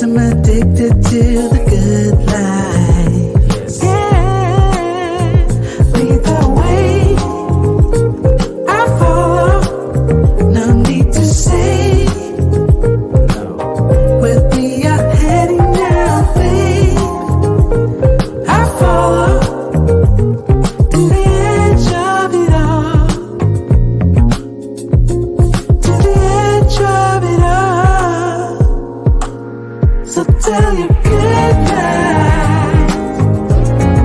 I'm addicted to the good life. Yeah, lead the way. I follow. No need to say where we are heading now, babe. I follow to the edge of it all. To the edge of it all. So tell your good night,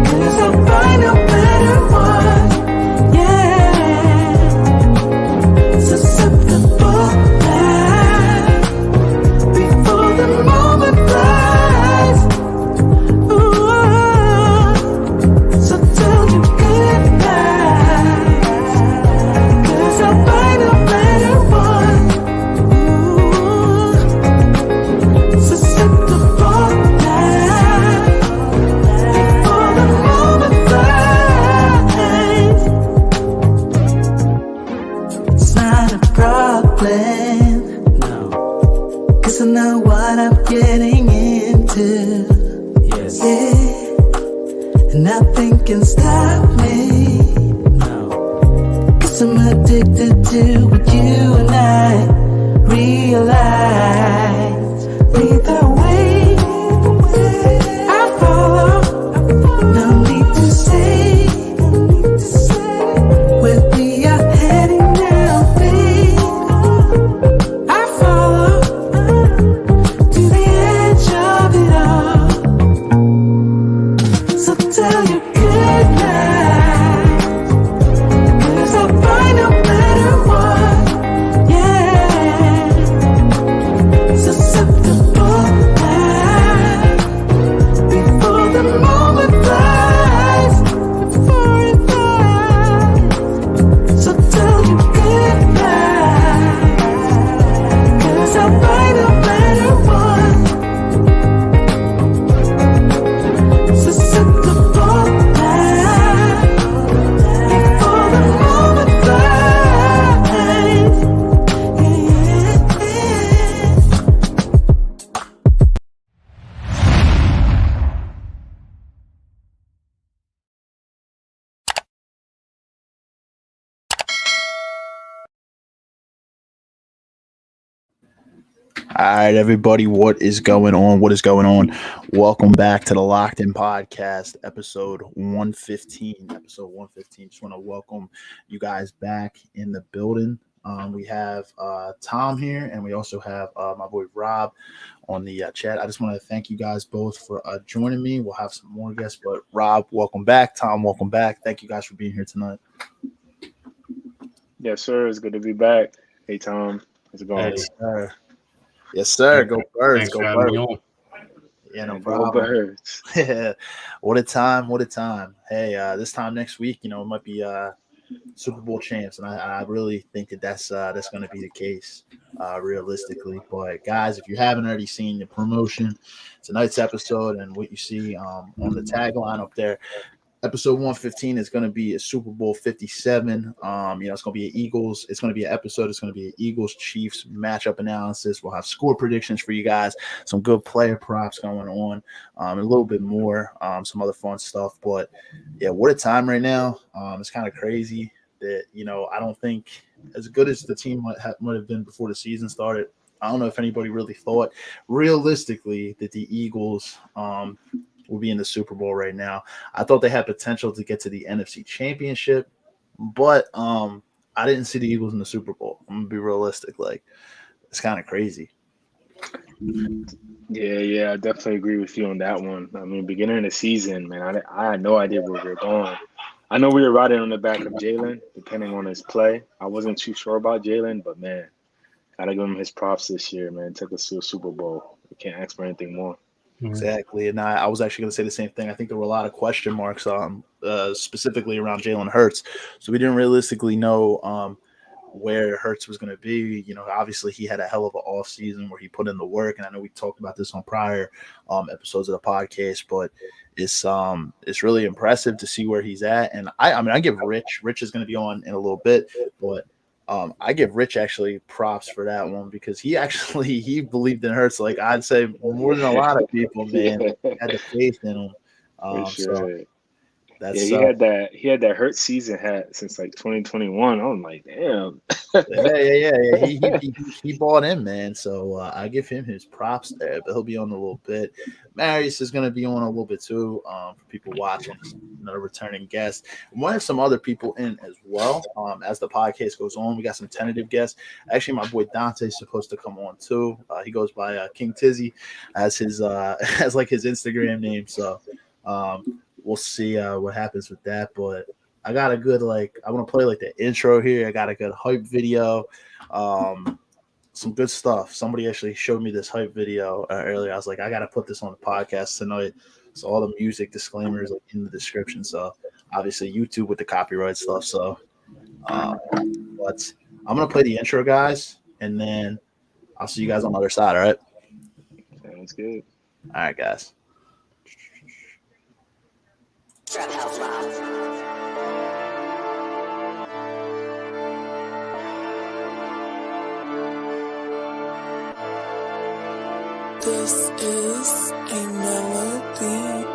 'cause I'll find a better one. Yeah, susceptible now before the moment flies. Ooh, so tell your good night, 'cause I'll find a better one. Ooh, susceptible now before the moment flies. It's not a problem, no, 'cause I know what I'm getting into. Yes. Yeah, and nothing can stop me. No, 'cause I'm addicted to what you and I realize. Lead the way, I follow. No need to say where we are heading now, babe. I follow to the edge of it all. So tell your good night, 'cause I'll find a better one. Yeah, susceptible now before the moment flies. Before it flies. So tell your good night, 'cause I'll find a better one. Susceptible now before the moment flies. All right, everybody, what is going on? What is going on? Welcome back to the Locked In Podcast, episode 115. Episode 115. Just want to welcome you guys back in the building. We have Tom here, and we also have my boy Rob on the chat. I just want to thank you guys both for joining me. We'll have some more guests, but Rob, welcome back. Tom, welcome back. Thank you guys for being here tonight. Yes, sir. It's good to be back. Hey, Tom. How's it going? Yes, sir. Yes, sir. Go Birds. Thanks Go for having me Birds. on. Yeah, no Go problem. Birds. What a time. What a time. Hey, this time next week, it might be Super Bowl champs, and I really think that's going to be the case, realistically. But guys, if you haven't already seen the promotion, tonight's episode and what you see on the tagline up there, episode 115 is going to be a Super Bowl 57. It's going to be an Eagles. It's going to be an episode. It's going to be an Eagles Chiefs matchup analysis. We'll have score predictions for you guys, some good player props going on, a little bit more, some other fun stuff. But yeah, what a time right now. It's kind of crazy that, I don't think as good as the team might have been before the season started, I don't know if anybody really thought realistically that the Eagles will be in the Super Bowl right now. I thought they had potential to get to the NFC Championship, but I didn't see the Eagles in the Super Bowl. I'm gonna be realistic. Like, it's kind of crazy. Yeah, I definitely agree with you on that one. I mean, beginning of the season, man, I had no idea where we were going. I know we were riding on the back of Jalen, depending on his play. I wasn't too sure about Jalen, but man, gotta give him his props this year, man. Took us to a Super Bowl. We can't ask for anything more. Exactly, and I was actually going to say the same thing. I think there were a lot of question marks specifically around Jalen Hurts, so we didn't realistically know where Hurts was going to be. Obviously he had a hell of an off season where he put in the work, and I know we talked about this on prior episodes of the podcast, but it's really impressive to see where he's at. And I give Rich is going to be on in a little bit, but I give Rich actually props for that one because he believed in Hurts like I'd say more than a lot of people, man. Yeah, He had the faith in him. for So sure. Yeah, that's he had that hurt season hat since like 2021. I'm like, damn. yeah. He bought in, man. So I give him his props there. But he'll be on a little bit. Marius is going to be on a little bit too. For people watching, another returning guest. We want to have some other people in as well. As the podcast goes on, we got some tentative guests. Actually, my boy Dante is supposed to come on too. He goes by King Tizzy as his as like his Instagram name. So we'll see what happens with that, but. I got a good I want to play like the intro here. I got a good hype video, some good stuff. Somebody actually showed me this hype video earlier. I was like, I got to put this on the podcast tonight. So all the music disclaimers like, in the description. So obviously YouTube with the copyright stuff. So, but I'm gonna play the intro, guys, and then I'll see you guys on the other side. All right. Sounds good. All right, guys. This is a melody.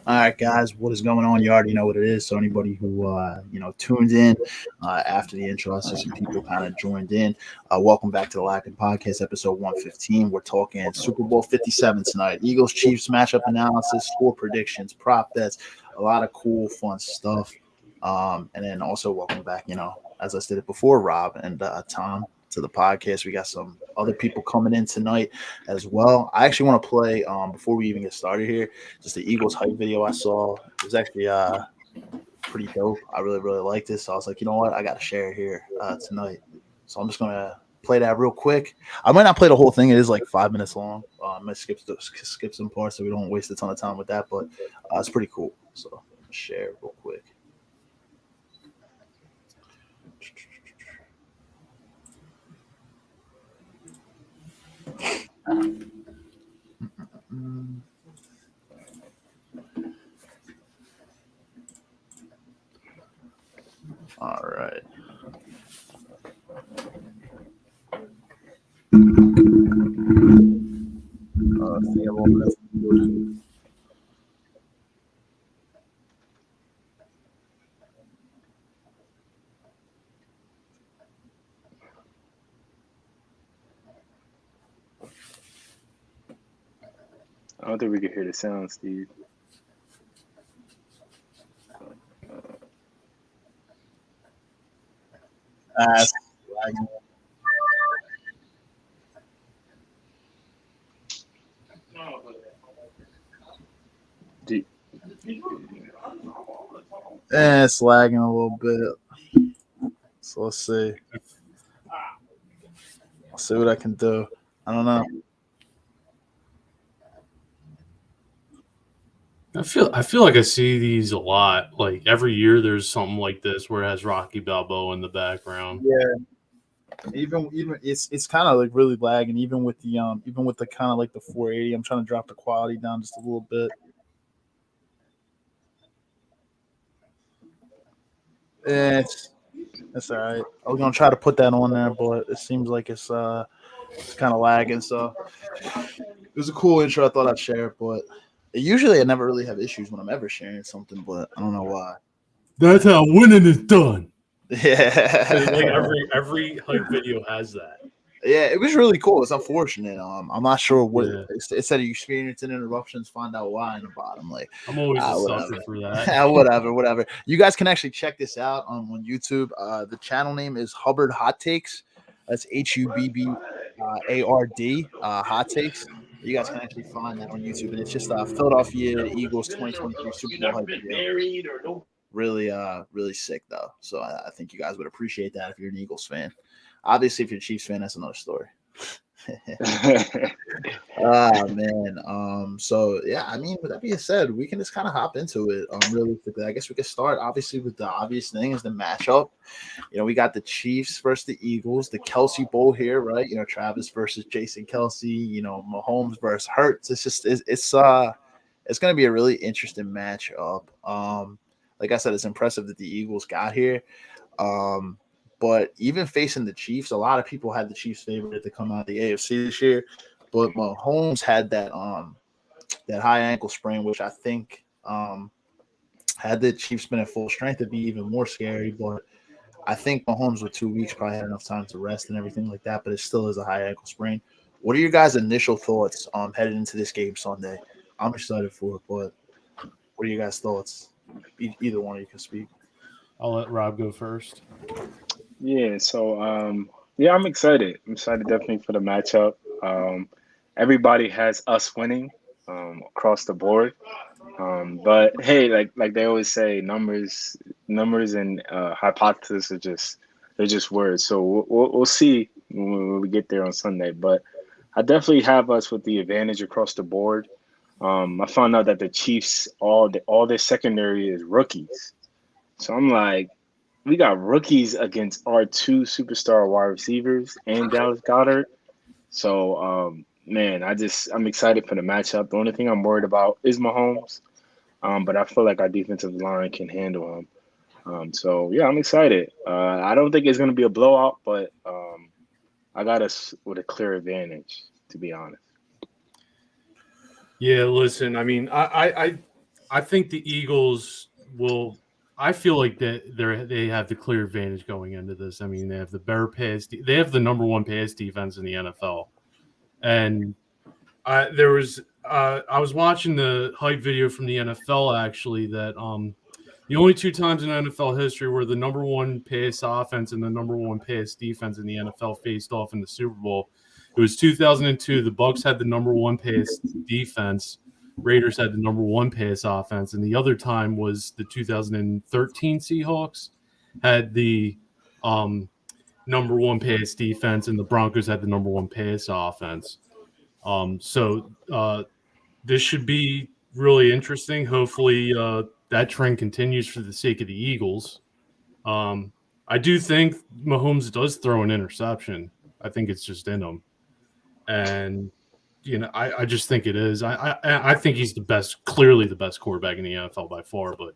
All right, guys, what is going on? You already know what it is. So anybody who tuned in after the intro, I see some people kind of joined in. Welcome back to the Lacking Podcast, episode 115. We're talking Super Bowl 57 tonight. Eagles Chiefs matchup analysis, score predictions, prop bets, a lot of cool, fun stuff. And then also welcome back, as I stated before, Rob and Tom to the podcast. We got some other people coming in tonight as well. I actually want to play before we even get started here, just the Eagles hype video I saw. It was actually pretty dope. I really, really liked this. So I was like, you know what? I got to share it here tonight. So I'm just going to play that real quick. I might not play the whole thing. It is like 5 minutes long. I might skip some parts so we don't waste a ton of time with that. But it's pretty cool. So share it real quick. All right. I don't think we could hear the sound, Steve. That's lagging. It's lagging a little bit. So let's see. I'll see what I can do. I don't know. I feel like I see these a lot. Like every year, there's something like this where it has Rocky Balboa in the background. Yeah. Even it's kind of like really lagging. Even with the kind of like the 480, I'm trying to drop the quality down just a little bit. It's all right. I was gonna try to put that on there, but it seems like it's kind of lagging. So it was a cool intro. I thought I'd share it, but usually I never really have issues when I'm ever sharing something, but I don't know why. That's how winning is done. Yeah, Like every hype video has that. yeah, it was really cool. It's unfortunate. I'm not sure what Yeah. it said. You experiencing interruptions, find out why in the bottom. Like I'm always a whatever. sucker for that. whatever. You guys can actually check this out on YouTube. The channel name is Hubbard Hot Takes. That's HUBBARD Hot Takes. You guys can actually find that on YouTube, and it's just Philadelphia Eagles 2023 Super Bowl hype video. Really sick though. So I think you guys would appreciate that if you're an Eagles fan. Obviously, if you're a Chiefs fan, that's another story. Man. So yeah, I mean, with that being said, we can just kind of hop into it. Realistically, I guess we could start obviously with the obvious thing is the matchup. You know, we got the Chiefs versus the Eagles, the Kelsey Bowl here, right? You know, Travis versus Jason Kelsey. You know, Mahomes versus Hurts. It's going to be a really interesting matchup. Like I said, it's impressive that the Eagles got here. But even facing the Chiefs, a lot of people had the Chiefs favorite to come out of the AFC this year. But Mahomes had that high ankle sprain, which I think had the Chiefs been at full strength, it'd be even more scary. But I think Mahomes with 2 weeks probably had enough time to rest and everything like that. But it still is a high ankle sprain. What are your guys' initial thoughts headed into this game Sunday? I'm excited for it, but what are your guys' thoughts? Either one of you can speak. I'll let Rob go first. Yeah, so I'm excited. I'm excited definitely for the matchup. Everybody has us winning across the board. But hey, like they always say, numbers and hypothesis they're just words. So we'll see when we get there on Sunday. But I definitely have us with the advantage across the board. I found out that the Chiefs all their secondary is rookies. So I'm like, we got rookies against our two superstar wide receivers and Dallas Goedert. So, man, I'm excited for the matchup. The only thing I'm worried about is Mahomes, but I feel like our defensive line can handle him. So, yeah, I'm excited. I don't think it's going to be a blowout, but I got us with a clear advantage, to be honest. Yeah, listen, I mean, I think the Eagles will. I feel like that they have the clear advantage going into this. I mean, they have the better pass. They have the number one pass defense in the NFL, and I was watching the hype video from the NFL actually that the only two times in NFL history where the number one pass offense and the number one pass defense in the NFL faced off in the Super Bowl. It was 2002. The Bucs had the number one pass defense. Raiders had the number one pass offense. And the other time was the 2013 Seahawks had the number one pass defense, and the Broncos had the number one pass offense. So this should be really interesting. Hopefully that trend continues for the sake of the Eagles. I do think Mahomes does throw an interception. I think it's just in him. And, you know, I just think it is. I think he's clearly the best quarterback in the NFL by far. But,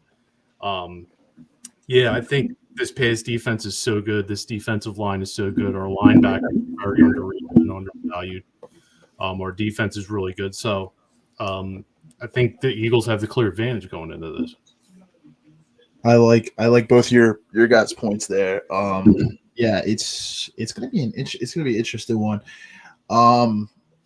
yeah, I think this pass defense is so good. This defensive line is so good. Our linebackers are very underrated and undervalued. Our defense is really good. So I think the Eagles have the clear advantage going into this. I like both your guys' points there. Yeah, it's gonna be an interesting one.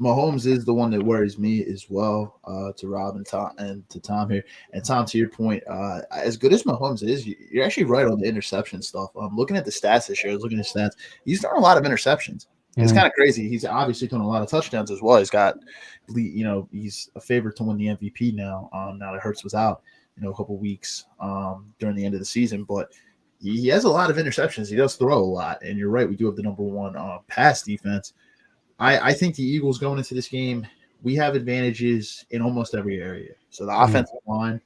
Mahomes is the one that worries me as well. To Rob and to Tom here, and Tom, to your point, as good as Mahomes is, you're actually right on the interception stuff. Looking at the stats this year, I was looking at his stats. He's thrown a lot of interceptions. It's kind of crazy. He's obviously thrown a lot of touchdowns as well. He's a favorite to win the MVP now. Now that Hurts was out, a couple weeks during the end of the season, but he has a lot of interceptions. He does throw a lot, and you're right. We do have the number one pass defense. I think the Eagles going into this game, we have advantages in almost every area. So the offensive line,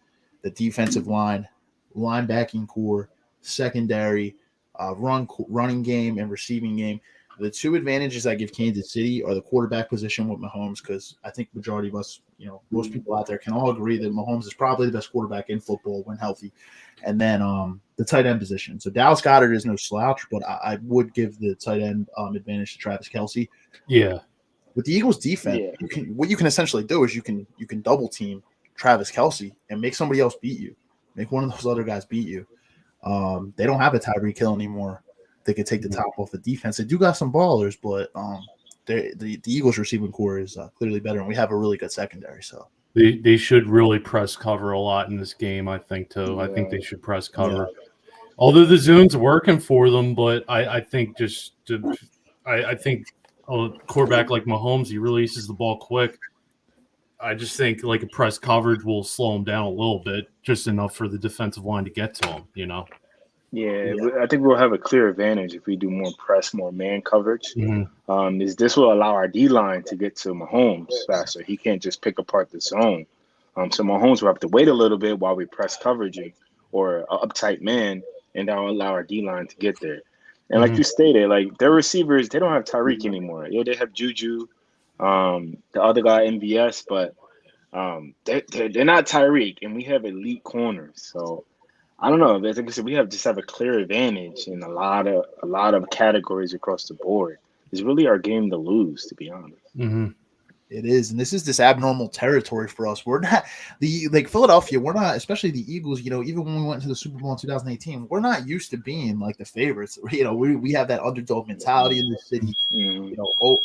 the defensive line, linebacking core, secondary, running game, and receiving game. The two advantages I give Kansas City are the quarterback position with Mahomes, because I think majority of us, most people out there can all agree that Mahomes is probably the best quarterback in football when healthy. And then the tight end position. So Dallas Goedert is no slouch, but I would give the tight end advantage to Travis Kelce. Yeah. With the Eagles defense, what you can essentially do is you can double team Travis Kelce and make somebody else beat you. Make one of those other guys beat you. They don't have a Tyreek Hill anymore. They could take the top off the defense. They do got some ballers, but the Eagles receiving core is clearly better, and we have a really good secondary. So they should really press cover a lot in this game, I think, too. Yeah. I think they should press cover. Yeah. Although the zone's working for them, but I think I think a quarterback like Mahomes, he releases the ball quick. I just think like a press coverage will slow him down a little bit, just enough for the defensive line to get to him, Yeah, I think we'll have a clear advantage if we do more press, more man coverage. This will allow our D-line to get to Mahomes faster. He can't just pick apart the zone. So Mahomes will have to wait a little bit while we press coveraging or uptight man, and that will allow our D-line to get there. And like you stated, like their receivers, they don't have Tyreek anymore. They have Juju, the other guy, MVS, but they're not Tyreek, and we have elite corners. So I don't know. Like I said, we have a clear advantage in a lot of categories across the board. It's really our game to lose, to be honest. It is, and this is this abnormal territory for us. We're not Philadelphia. We're not, especially the Eagles. Even when we went to the Super Bowl in 2018, we're not used to being like the favorites. We have that underdog mentality in the city.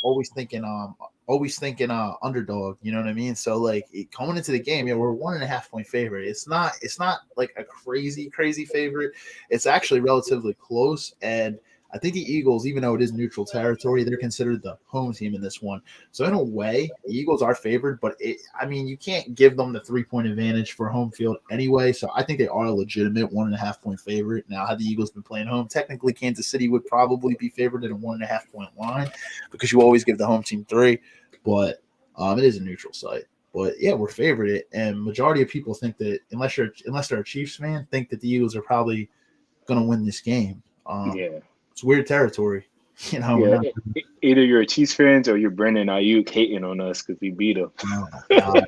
Always thinking underdog. You know what I mean? So coming into the game, we're 1.5 point favorite. It's not like a crazy favorite. It's actually relatively close, and I think the Eagles, even though it is neutral territory, they're considered the home team in this one. So in a way, the Eagles are favored, but you can't give them the 3-point advantage for home field anyway. So I think they are a legitimate 1.5 point favorite. Now, had the Eagles been playing home, technically Kansas City would probably be favored at a 1.5 point line, because you always give the home team 3. But it is a neutral site. But yeah, we're favored, and majority of people think that unless they're a Chiefs fan, think that the Eagles are probably going to win this game. It's weird territory, Either you're a Chiefs fans or you're Brendan Ayuk hating on us because we beat them.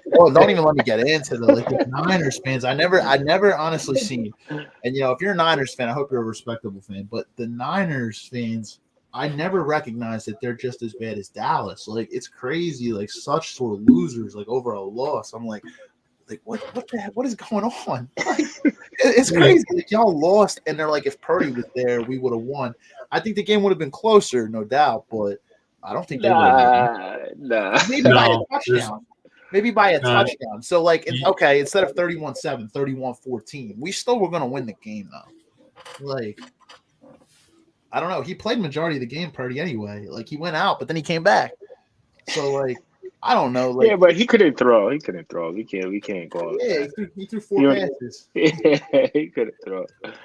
Well, don't even let me get into the Niners fans. I never honestly seen. And if you're a Niners fan, I hope you're a respectable fan. But the Niners fans, I never recognized that they're just as bad as Dallas. It's crazy. Such sort of losers. Over a loss. I'm like what the heck? What is going on? It's crazy. Y'all lost, and they're like, if Purdy was there, we would have won. I think the game would have been closer, no doubt, but I don't think they would have. Maybe by a touchdown. Maybe by a touchdown. So, okay, instead of 31-7, 31-14, we still were going to win the game, though. I don't know. He played majority of the game, Purdy, anyway. He went out, but then he came back. So, I don't know. But he couldn't throw. We can't go. Yeah, he threw 4 passes. Yeah, he couldn't throw. But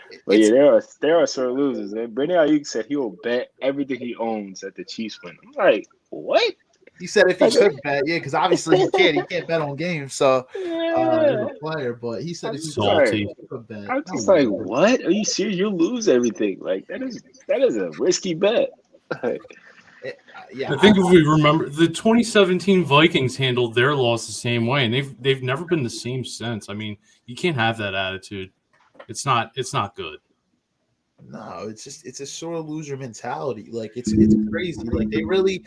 there are sore losers. And Brendan Ayuk said he will bet everything he owns that the Chiefs win. I'm like, what? He said if he could bet, because obviously he can't bet on games. So as a player, but he said if he could bet. I'm just like, what? Are you serious? You'll lose everything. That is a risky bet. I think if we remember, the 2017 Vikings handled their loss the same way, and they've never been the same since. I mean, you can't have that attitude. It's not good. No, it's a sort of loser mentality. It's crazy. They really,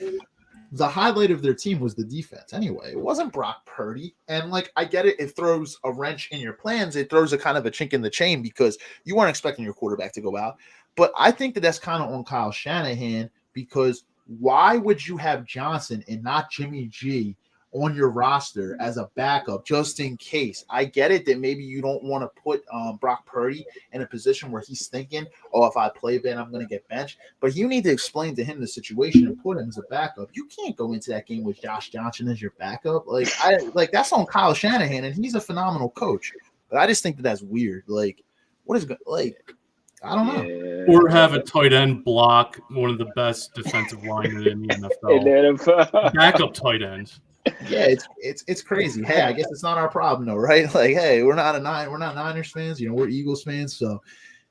the highlight of their team was the defense. Anyway, it wasn't Brock Purdy, and I get it. It throws a wrench in your plans. It throws a kind of a chink in the chain because you weren't expecting your quarterback to go out. But I think that's kind of on Kyle Shanahan, because why would you have Johnson and not Jimmy G on your roster as a backup just in case? I get it that maybe you don't want to put Brock Purdy in a position where he's thinking, oh, if I play Ben, I'm going to get benched. But you need to explain to him the situation and put him as a backup. You can't go into that game with Josh Johnson as your backup. Like that's on Kyle Shanahan, and he's a phenomenal coach. But I just think that that's weird. Like, what is like? I don't know. Or have a tight end block one of the best defensive linemen in the NFL. Backup tight ends. Yeah, it's crazy. Hey, I guess it's not our problem though, right? Like, hey, we're not Niners fans, we're Eagles fans. So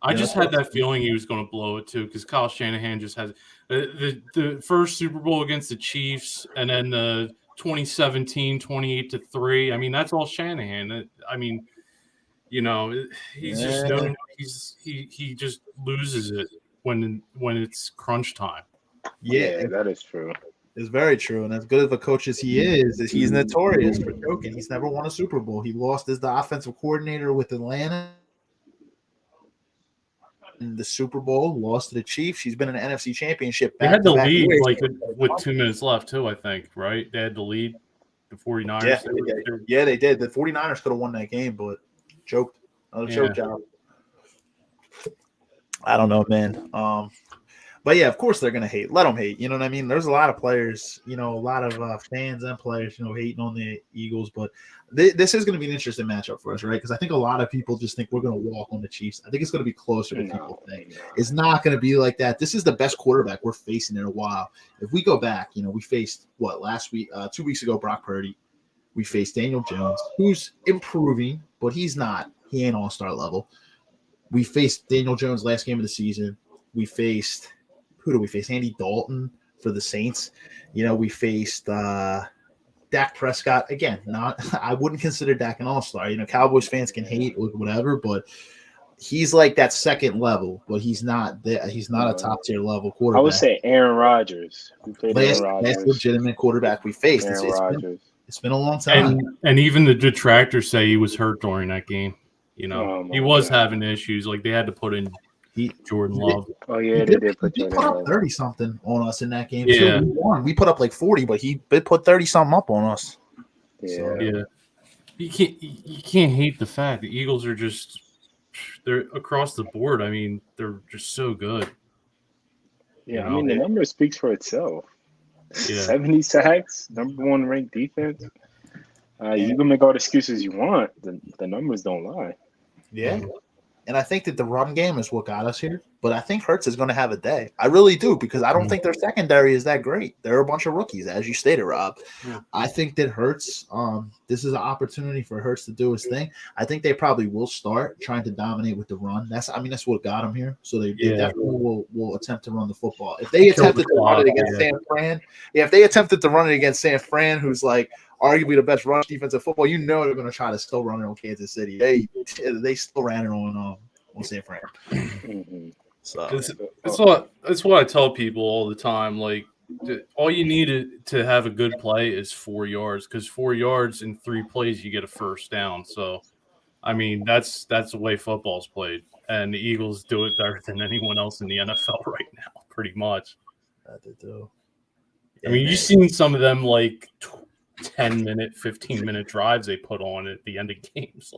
I just had that feeling he was going to blow it too, because Kyle Shanahan just has the first Super Bowl against the Chiefs, and then the 2017 28-3. I mean, that's all Shanahan. I mean, he's just known. He just loses it when it's crunch time. Yeah, that is true. It's very true. And as good of a coach as he is, he's notorious for choking. He's never won a Super Bowl. He lost as the offensive coordinator with Atlanta in the Super Bowl, lost to the Chiefs. He's been in an NFC championship. They had the lead with 2 minutes left, too, I think, right? They had the lead, the 49ers. Yeah, they did. The 49ers could have won that game, but choked. Another choke job. I don't know, man. But yeah, of course they're gonna hate. Let them hate. You know what I mean? There's a lot of players, a lot of fans and players, hating on the Eagles. But this is gonna be an interesting matchup for us, right? Because I think a lot of people just think we're gonna walk on the Chiefs. I think it's gonna be closer than people think. It's not gonna be like that. This is the best quarterback we're facing in a while. If we go back, we faced last week, 2 weeks ago, Brock Purdy. We faced Daniel Jones, who's improving, but he's not. He ain't all-star level. We faced Daniel Jones last game of the season. We faced who do we face? Andy Dalton for the Saints. We faced Dak Prescott. Again, I wouldn't consider Dak an all-star. Cowboys fans can hate whatever, but he's like that second level, but he's not he's not a top-tier level quarterback. I would say Aaron Rodgers. We played Aaron Rodgers. Last legitimate quarterback we faced. It's been a long time. And even the detractors say he was hurt during that game. He was having issues. Like, they had to put in Jordan Love. Oh yeah, they did put Jordan Love. 30 something on us in that game. Yeah, too. We won. We put up like 40, but he put 30 something up on us. Yeah, so, yeah. You can't hate the fact the Eagles are they're across the board. I mean, they're just so good. Yeah, I mean the number speaks for itself. Yeah. 70 sacks, number 1 ranked defense. You can make all the excuses you want. The numbers don't lie. Yeah. And I think that the run game is what got us here. But I think Hurts is going to have a day. I really do, because I don't think their secondary is that great. They're a bunch of rookies, as you stated, Rob. Yeah. I think that Hurts, this is an opportunity for Hurts to do his thing. I think they probably will start trying to dominate with the run. That's what got them here. So they definitely will attempt to run the football. If they attempted to run it against San Fran, if they attempted to run it against San Fran, who's like arguably the best rush defense of football, they're going to try to still run it on Kansas City. They still ran it on San Fran. Mm-hmm. So that's what I tell people all the time. Like, all you need to have a good play is 4 yards, because 4 yards in 3 plays you get a first down. So, I mean, that's the way football's played, and the Eagles do it better than anyone else in the NFL right now, pretty much. They do. I mean, you've seen some of them like 10-minute, 15-minute drives they put on at the end of games.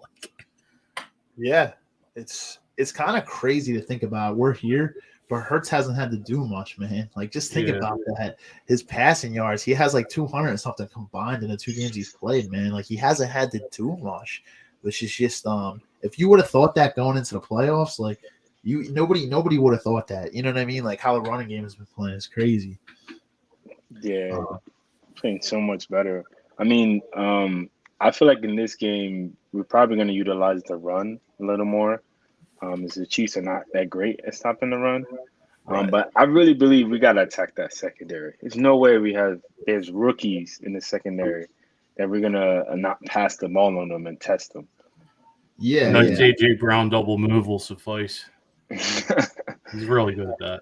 Yeah, it's kind of crazy to think about. We're here, but Hurts hasn't had to do much, man. Like, just think about that. His passing yards, he has like 200 and something combined in the 2 games he's played, man. Like, he hasn't had to do much, which is just if you would have thought that going into the playoffs, like nobody would have thought that. You know what I mean? Like, how the running game has been playing is crazy. Yeah, playing so much better. I mean, I feel like in this game we're probably going to utilize the run a little more. As the Chiefs are not that great at stopping the run. But I really believe we got to attack that secondary. There's no way there's rookies in the secondary that we're going to not pass the ball on them and test them. Yeah. That J.J. Brown double move will suffice. He's really good at that.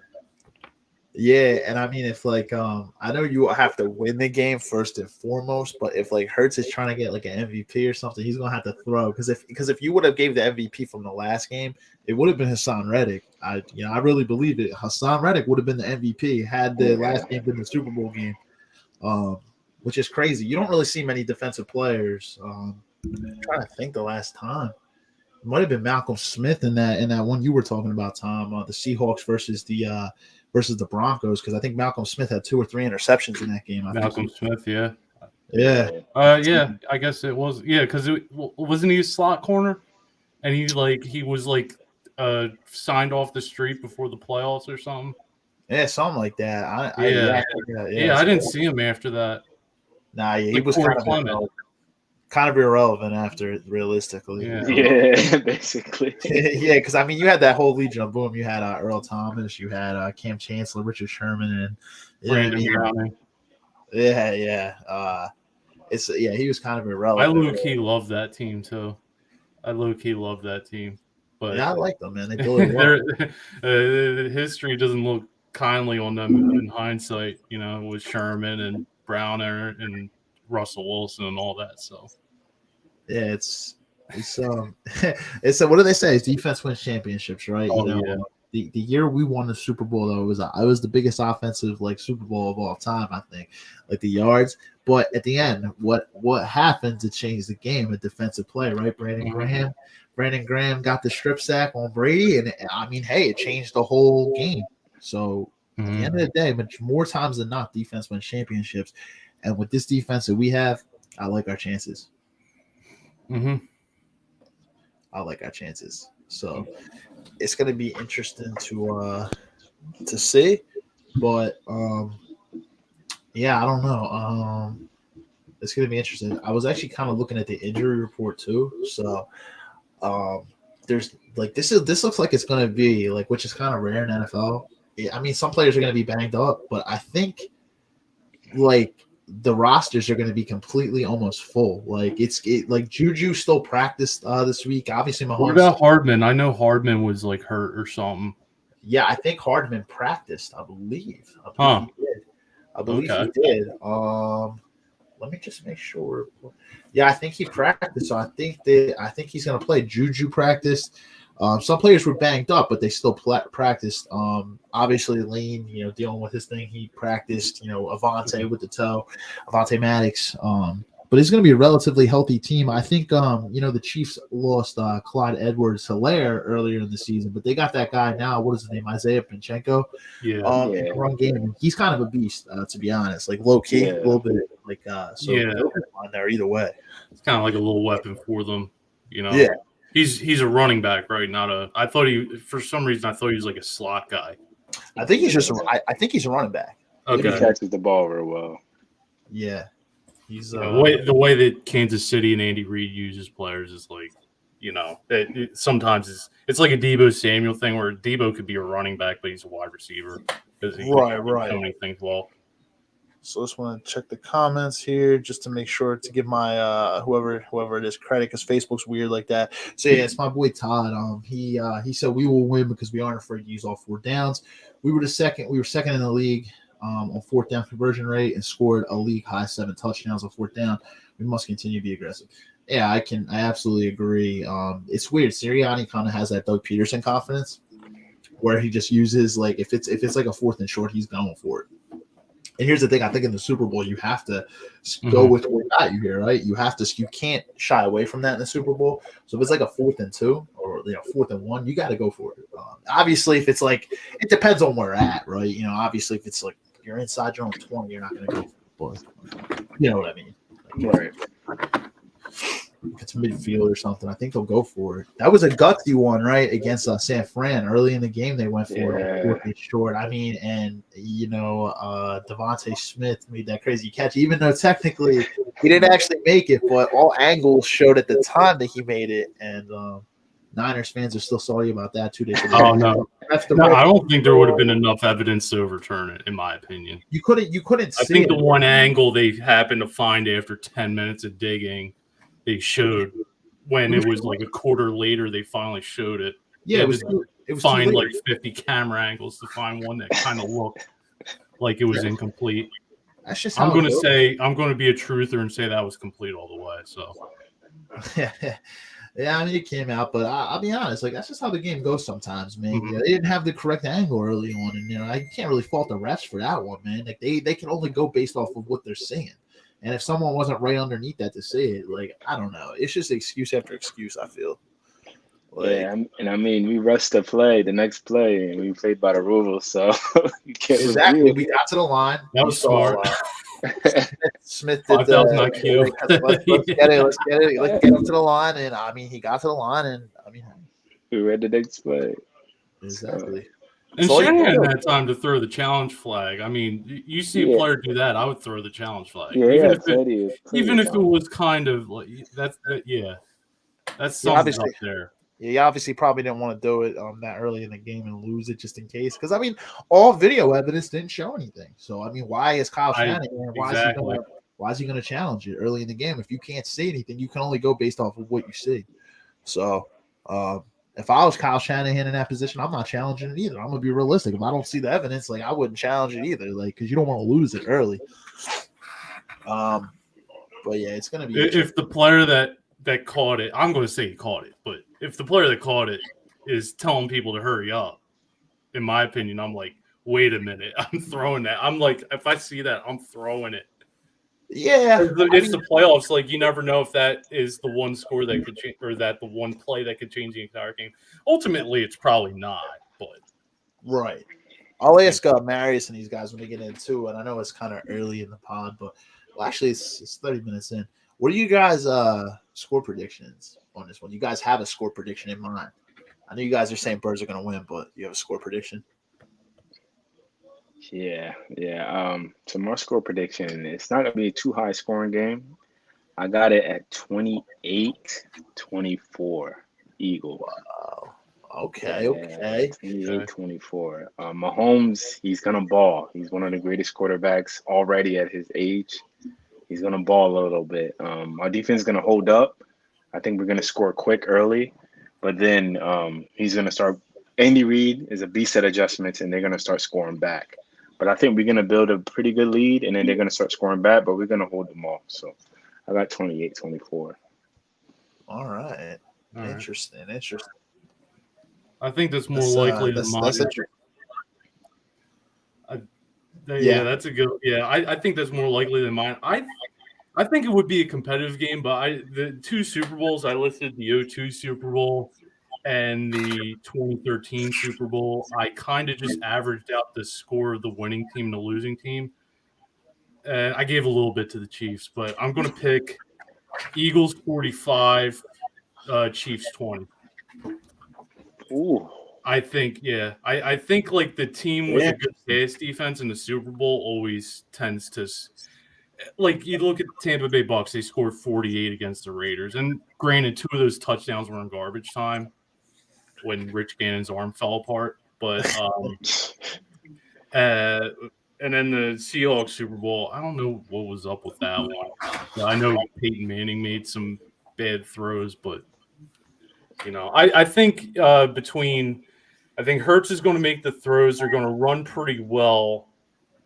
Yeah, and I mean, if like I know you have to win the game first and foremost, but if like Hurts is trying to get like an MVP or something, he's gonna have to throw because if you would have gave the MVP from the last game, it would have been Hassan Reddick. I really believe it. Hassan Reddick would have been the MVP had the last game been the Super Bowl game, um, which is crazy. You don't really see many defensive players. I'm trying to think the last time. It might have been Malcolm Smith in that one you were talking about, Tom. The Seahawks versus the Broncos, because I think Malcolm Smith had 2 or 3 interceptions in that game. Malcolm Smith, yeah. Yeah. Yeah, I guess it was. Yeah, because wasn't he a slot corner? And he was signed off the street before the playoffs or something. Yeah, something like that. I didn't see him after that. Nah, yeah, he Like was kind of irrelevant after it, realistically. Yeah, basically. Yeah, because I mean, you had that whole Legion of Boom. You had Earl Thomas, you had Cam Chancellor, Richard Sherman, and Brandon Browning. Yeah. He was kind of irrelevant. I low-key love that team too. But yeah, I like them, man. They build it well. History doesn't look kindly on them in hindsight, with Sherman and Browner and Russell Wilson and all that. So yeah, it's it's what do they say? It's defense wins championships, right? Yeah. The year we won the Super Bowl, though, it was the biggest offensive Super Bowl of all time, I think, like the yards. But at the end, what happened to change the game? A defensive play, right? Brandon Graham got the strip sack on Brady, and I mean, hey, it changed the whole game. So at the end of the day, much more times than not, defense wins championships. And with this defense that we have, I like our chances. I like our chances. So it's going to be interesting to see, but I don't know. It's going to be interesting. I was actually kind of looking at the injury report too. So there's this looks like it's going to be which is kind of rare in NFL. I mean, some players are going to be banged up, but I think the rosters are going to be completely almost full. Juju still practiced this week. Obviously, Mahomes. What about Hardman? I know Hardman was hurt or something. Yeah, I think Hardman practiced. I believe he did. He did. Let me just make sure. Yeah, I think he practiced. So I think he's going to play. Juju practiced. Some players were banged up, but they still practiced. Obviously, Lane, dealing with his thing, he practiced. Avante with the toe, Avante Maddox. But it's going to be a relatively healthy team. I think, the Chiefs lost Clyde Edwards-Helaire earlier in the season, but they got that guy now. What is his name? Isaiah Pacheco. In the run game. And he's kind of a beast, to be honest. Low key, a little bit. On there either way. It's kind of like a little weapon for them, Yeah. He's a running back, right? I thought for some reason I thought he was a slot guy. I think he's I think he's a running back. Okay. He catches the ball very well. Yeah. He's the way that Kansas City and Andy Reid uses players is sometimes it's like a Deebo Samuel thing where Deebo could be a running back, but he's a wide receiver because he can do so many things well. So I just want to check the comments here just to make sure to give my whoever it is credit, because Facebook's weird like that. So yeah, it's my boy Todd. He said we will win because we aren't afraid to use all 4 downs. We were second in the league on 4th down conversion rate and scored a league high 7 touchdowns on 4th down. We must continue to be aggressive. Yeah, I absolutely agree. It's weird. Sirianni kind of has that Doug Peterson confidence where he just uses if it's a 4th and short, he's going for it. And here's the thing: I think in the Super Bowl, you have to go with what got you here, right? You can't shy away from that in the Super Bowl. So if it's a 4th and 2 or 4th and 1, you got to go for it. Obviously, if it's it depends on where we're at, right? Obviously, if it's you're inside your own 20, you're not going to go for it. But you know what I mean? Right. If it's midfield or something, I think they'll go for it. That was a gutsy one, right, against San Fran. Early in the game, they went for it short. I mean, and Devontae Smith made that crazy catch, even though technically he didn't actually make it, but all angles showed at the time that he made it. And Niners fans are still sorry about that 2 days ago. Oh no, I don't think there would have been enough evidence to overturn it, in my opinion. You couldn't. I think the one angle they happened to find after 10 minutes of digging, they showed when it was a quarter later. They finally showed it. Yeah, it was find 50 camera angles to find one that kind of looked like it was incomplete. That's just I'm how going it to goes. say I'm going to be a truther and say that was complete all the way. So Yeah, I mean it came out, but I'll be honest, like that's just how the game goes sometimes, man. Mhm. You know, they didn't have the correct angle early on, and I can't really fault the refs for that one, man. Like they can only go based off of what they're seeing, and if someone wasn't right underneath that to say it, like I don't know, it's just excuse after excuse. I feel like And I mean, we rushed to play the next play, and we played by the rules, so you can't exactly. review We got to the line. That You was saw smart. Smith did 5,000 the IQ. let's get it, let's get him to the line, and I mean he got to the line, and I mean We read the next play. exactly. And That's all you can Shanahan do. had time to throw the challenge flag. I mean, you see a Yeah, player do that, I would throw the challenge flag, yeah, even yeah, if plenty of it time. was kind of like that's Yeah, something obviously. up there. Yeah, you obviously probably didn't want to do it that early in the game and lose it just in case. Because I mean, all video evidence didn't show anything. So I mean, why is Kyle Shanahan? Exactly. Why is he gonna challenge it early in the game? If you can't see anything, you can only go based off of what you see. So if I was Kyle Shanahan in that position, I'm not challenging it either. I'm gonna be realistic. If I don't see the evidence, like I wouldn't challenge it either. Like because you don't want to lose it early. But yeah, it's gonna be If the player that caught it, I'm going to say he caught it, but if the player that caught it is telling people to hurry up, in my opinion, I'm like, wait a minute, I'm throwing that. I'm like, if I see that, I'm throwing it. yeah. It's the playoffs. Like you never know if that is the one score that could change, or that the one play that could change the entire game. Ultimately, it's probably not. But Right. I'll ask Marius and these guys when they get in too. And I know it's kind of early in the pod, but well, actually it's 30 minutes in. What are you guys score predictions on this one? You guys have a score prediction in mind? I know you guys are saying Birds are going to win, but you have a score prediction? Yeah. So my score prediction, it's not gonna be a too high scoring game. I got it at 28-24 Eagles. Wow. Okay. Yeah, 28-24. Mahomes, he's gonna ball. He's one of the greatest quarterbacks already at his age. He's gonna ball a little bit. Our defense is gonna hold up. I think we're gonna score quick early, but then he's gonna start. Andy Reid is a beast at adjustments, and they're gonna start scoring back. But I think we're gonna build a pretty good lead, and then they're gonna start scoring back. But we're gonna hold them off. So I got 28-24. All right. all right. Interesting. I think that's more likely than mine. That's interesting. Yeah, that's a good. Yeah, I think that's more likely than mine. I think it would be a competitive game, but the two Super Bowls I listed, the 2002 Super Bowl and the 2013 Super Bowl, I kind of just averaged out the score of the winning team and the losing team. And I gave a little bit to the Chiefs, but I'm going to pick Eagles 45, Chiefs 20. Ooh. I think, yeah. I think like the team with a good pass defense in the Super Bowl always tends to – like you look at the Tampa Bay Bucks, they scored 48 against the Raiders. And granted, 2 of those touchdowns were in garbage time when Rich Gannon's arm fell apart. But and then the Seahawks Super Bowl, I don't know what was up with that one. I know Peyton Manning made some bad throws, but I think I think Hurts is going to make the throws. They're going to run pretty well.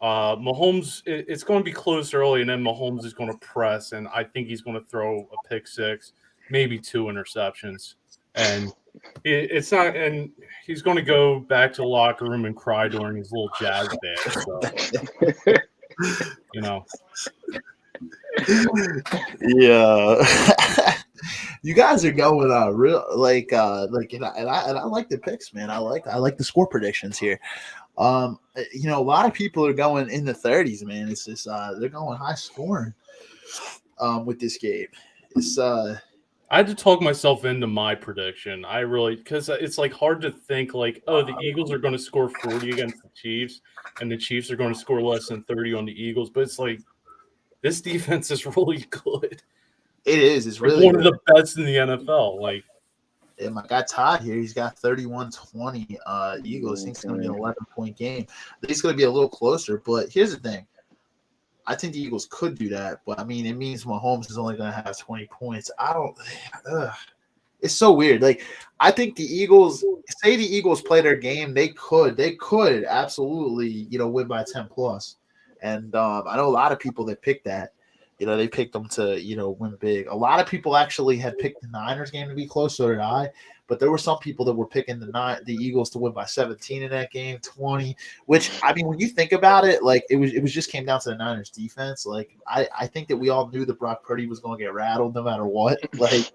Mahomes, it's going to be close early, and then Mahomes is going to press, and I think he's going to throw a pick six, maybe 2 interceptions, and it's not. And he's going to go back to the locker room and cry during his little jazz band. So, Yeah. You guys are going real and I like the picks, man. I like the score predictions here. A lot of people are going in the 30s, man. It's just they're going high scoring with this game. It's I had to talk myself into my prediction. I really, because it's like hard to think like, oh, the Eagles are going to score 40 against the Chiefs, and the Chiefs are going to score less than 30 on the Eagles. But it's like this defense is really good. It is. It's really one of the best in the NFL. Like, and my guy Todd here, he's got 31-20 Eagles. I think it's going to be an 11-point game. I think it's going to be a little closer. But here's the thing. I think the Eagles could do that. But, I mean, it means Mahomes is only going to have 20 points. it's so weird. Like, I think the Eagles, say the Eagles play their game, they could absolutely, win by 10 plus. And I know a lot of people that picked that. They picked them to, win big. A lot of people actually had picked the Niners game to be close, so did I. But there were some people that were picking the Eagles to win by 17 in that game, 20. Which, I mean, when you think about it, like it was just came down to the Niners defense. Like I think that we all knew that Brock Purdy was going to get rattled no matter what. Like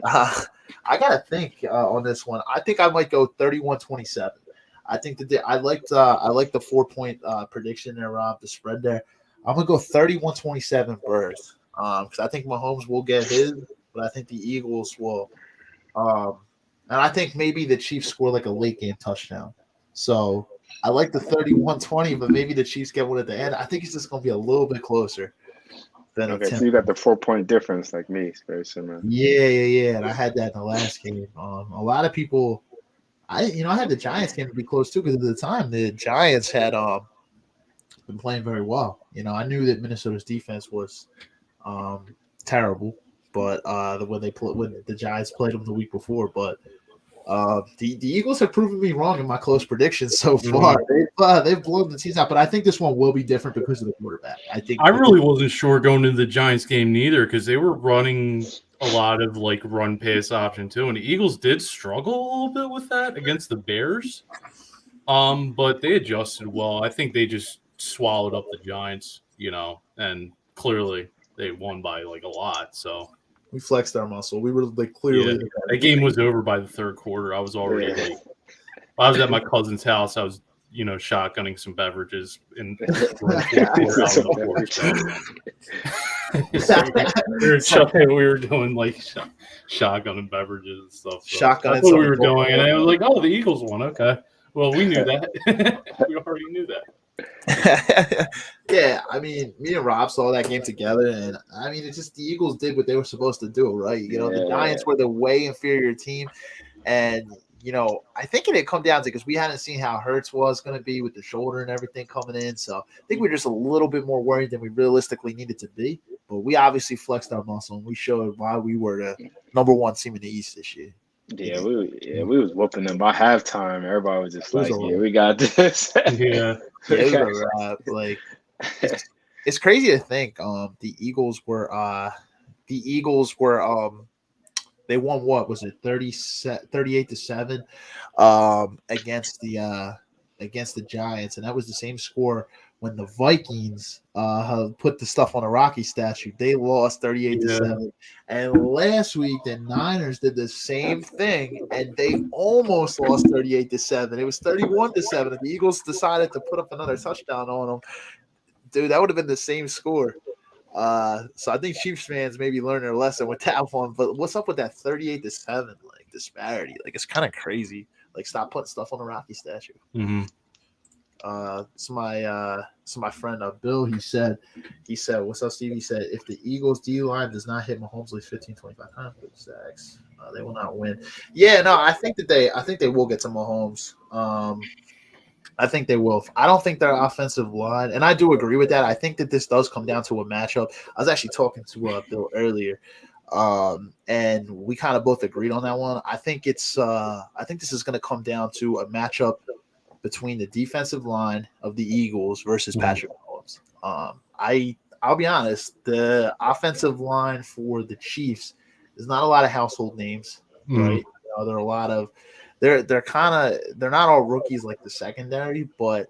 I gotta think on this one. I think I might go 31-27. I think that I liked the 4-point prediction there, Rob. The spread there. I'm gonna go 31-27 Bears. Because I think Mahomes will get his, but I think the Eagles will. And I think maybe the Chiefs score like a late game touchdown. So I like the 31-20, but maybe the Chiefs get one at the end. I think it's just gonna be a little bit closer than a 10. So you got the 4-point difference like me. It's very similar. Yeah. And I had that in the last game. A lot of people, I had the Giants game to be close too because at the time the Giants had been playing very well. I knew that Minnesota's defense was terrible, but when the Giants played them the week before, but the Eagles have proven me wrong in my close predictions so far. They've blown the teams out, but I think this one will be different because of the quarterback. I really wasn't sure going into the Giants game neither because they were running a lot of like run pass option too, and the Eagles did struggle a little bit with that against the Bears. But they adjusted well. I think they just swallowed up the Giants, and clearly they won by like a lot. So we flexed our muscle. We were like clearly that game was over by the third quarter. I was already like, I was at my cousin's house. I was shotgunning some beverages in we were doing like shotgunning beverages and stuff. So that's what we were doing, and I was like, "Oh, the Eagles won." Okay, well, we knew that. We already knew that. Yeah, I mean, me and Rob saw that game together, and I mean, it's just the Eagles did what they were supposed to do, right? The Giants were the way inferior team, and I think it had come down to because we hadn't seen how Hurts was going to be with the shoulder and everything coming in, so I think we were just a little bit more worried than we realistically needed to be. But we obviously flexed our muscle, and we showed why we were the number one team in the East this year. Yeah, we was whooping them by halftime. Everybody was just like, "Yeah, we got this." Yeah, it was a wrap. Like, it's crazy to think. The Eagles were they won what was it 38-7 against the Giants, and that was the same score when the Vikings put the stuff on a Rocky statue. They lost 38-7, and last week the Niners did the same thing, and they almost lost 38-7. It was 31-7, and the Eagles decided to put up another touchdown on them. Dude, that would have been the same score. So I think Chiefs fans maybe learn their lesson with that one. But what's up with that 38-7 like disparity? Like, it's kind of crazy. Like, stop putting stuff on the Rocky statue. Mm-hmm. So my friend Bill, he said, what's up, Steve? He said, if the Eagles D line does not hit Mahomes at least 15-25 times with sacks, they will not win. Yeah, no, I think they will get to Mahomes. I think they will. I don't think their offensive line, and I do agree with that. I think that this does come down to a matchup. I was actually talking to Bill earlier, and we kind of both agreed on that one. I think this is going to come down to a matchup between the defensive line of the Eagles versus Patrick Mahomes. I'll be honest, the offensive line for the Chiefs is not a lot of household names, right? There are a lot of they're not all rookies like the secondary, but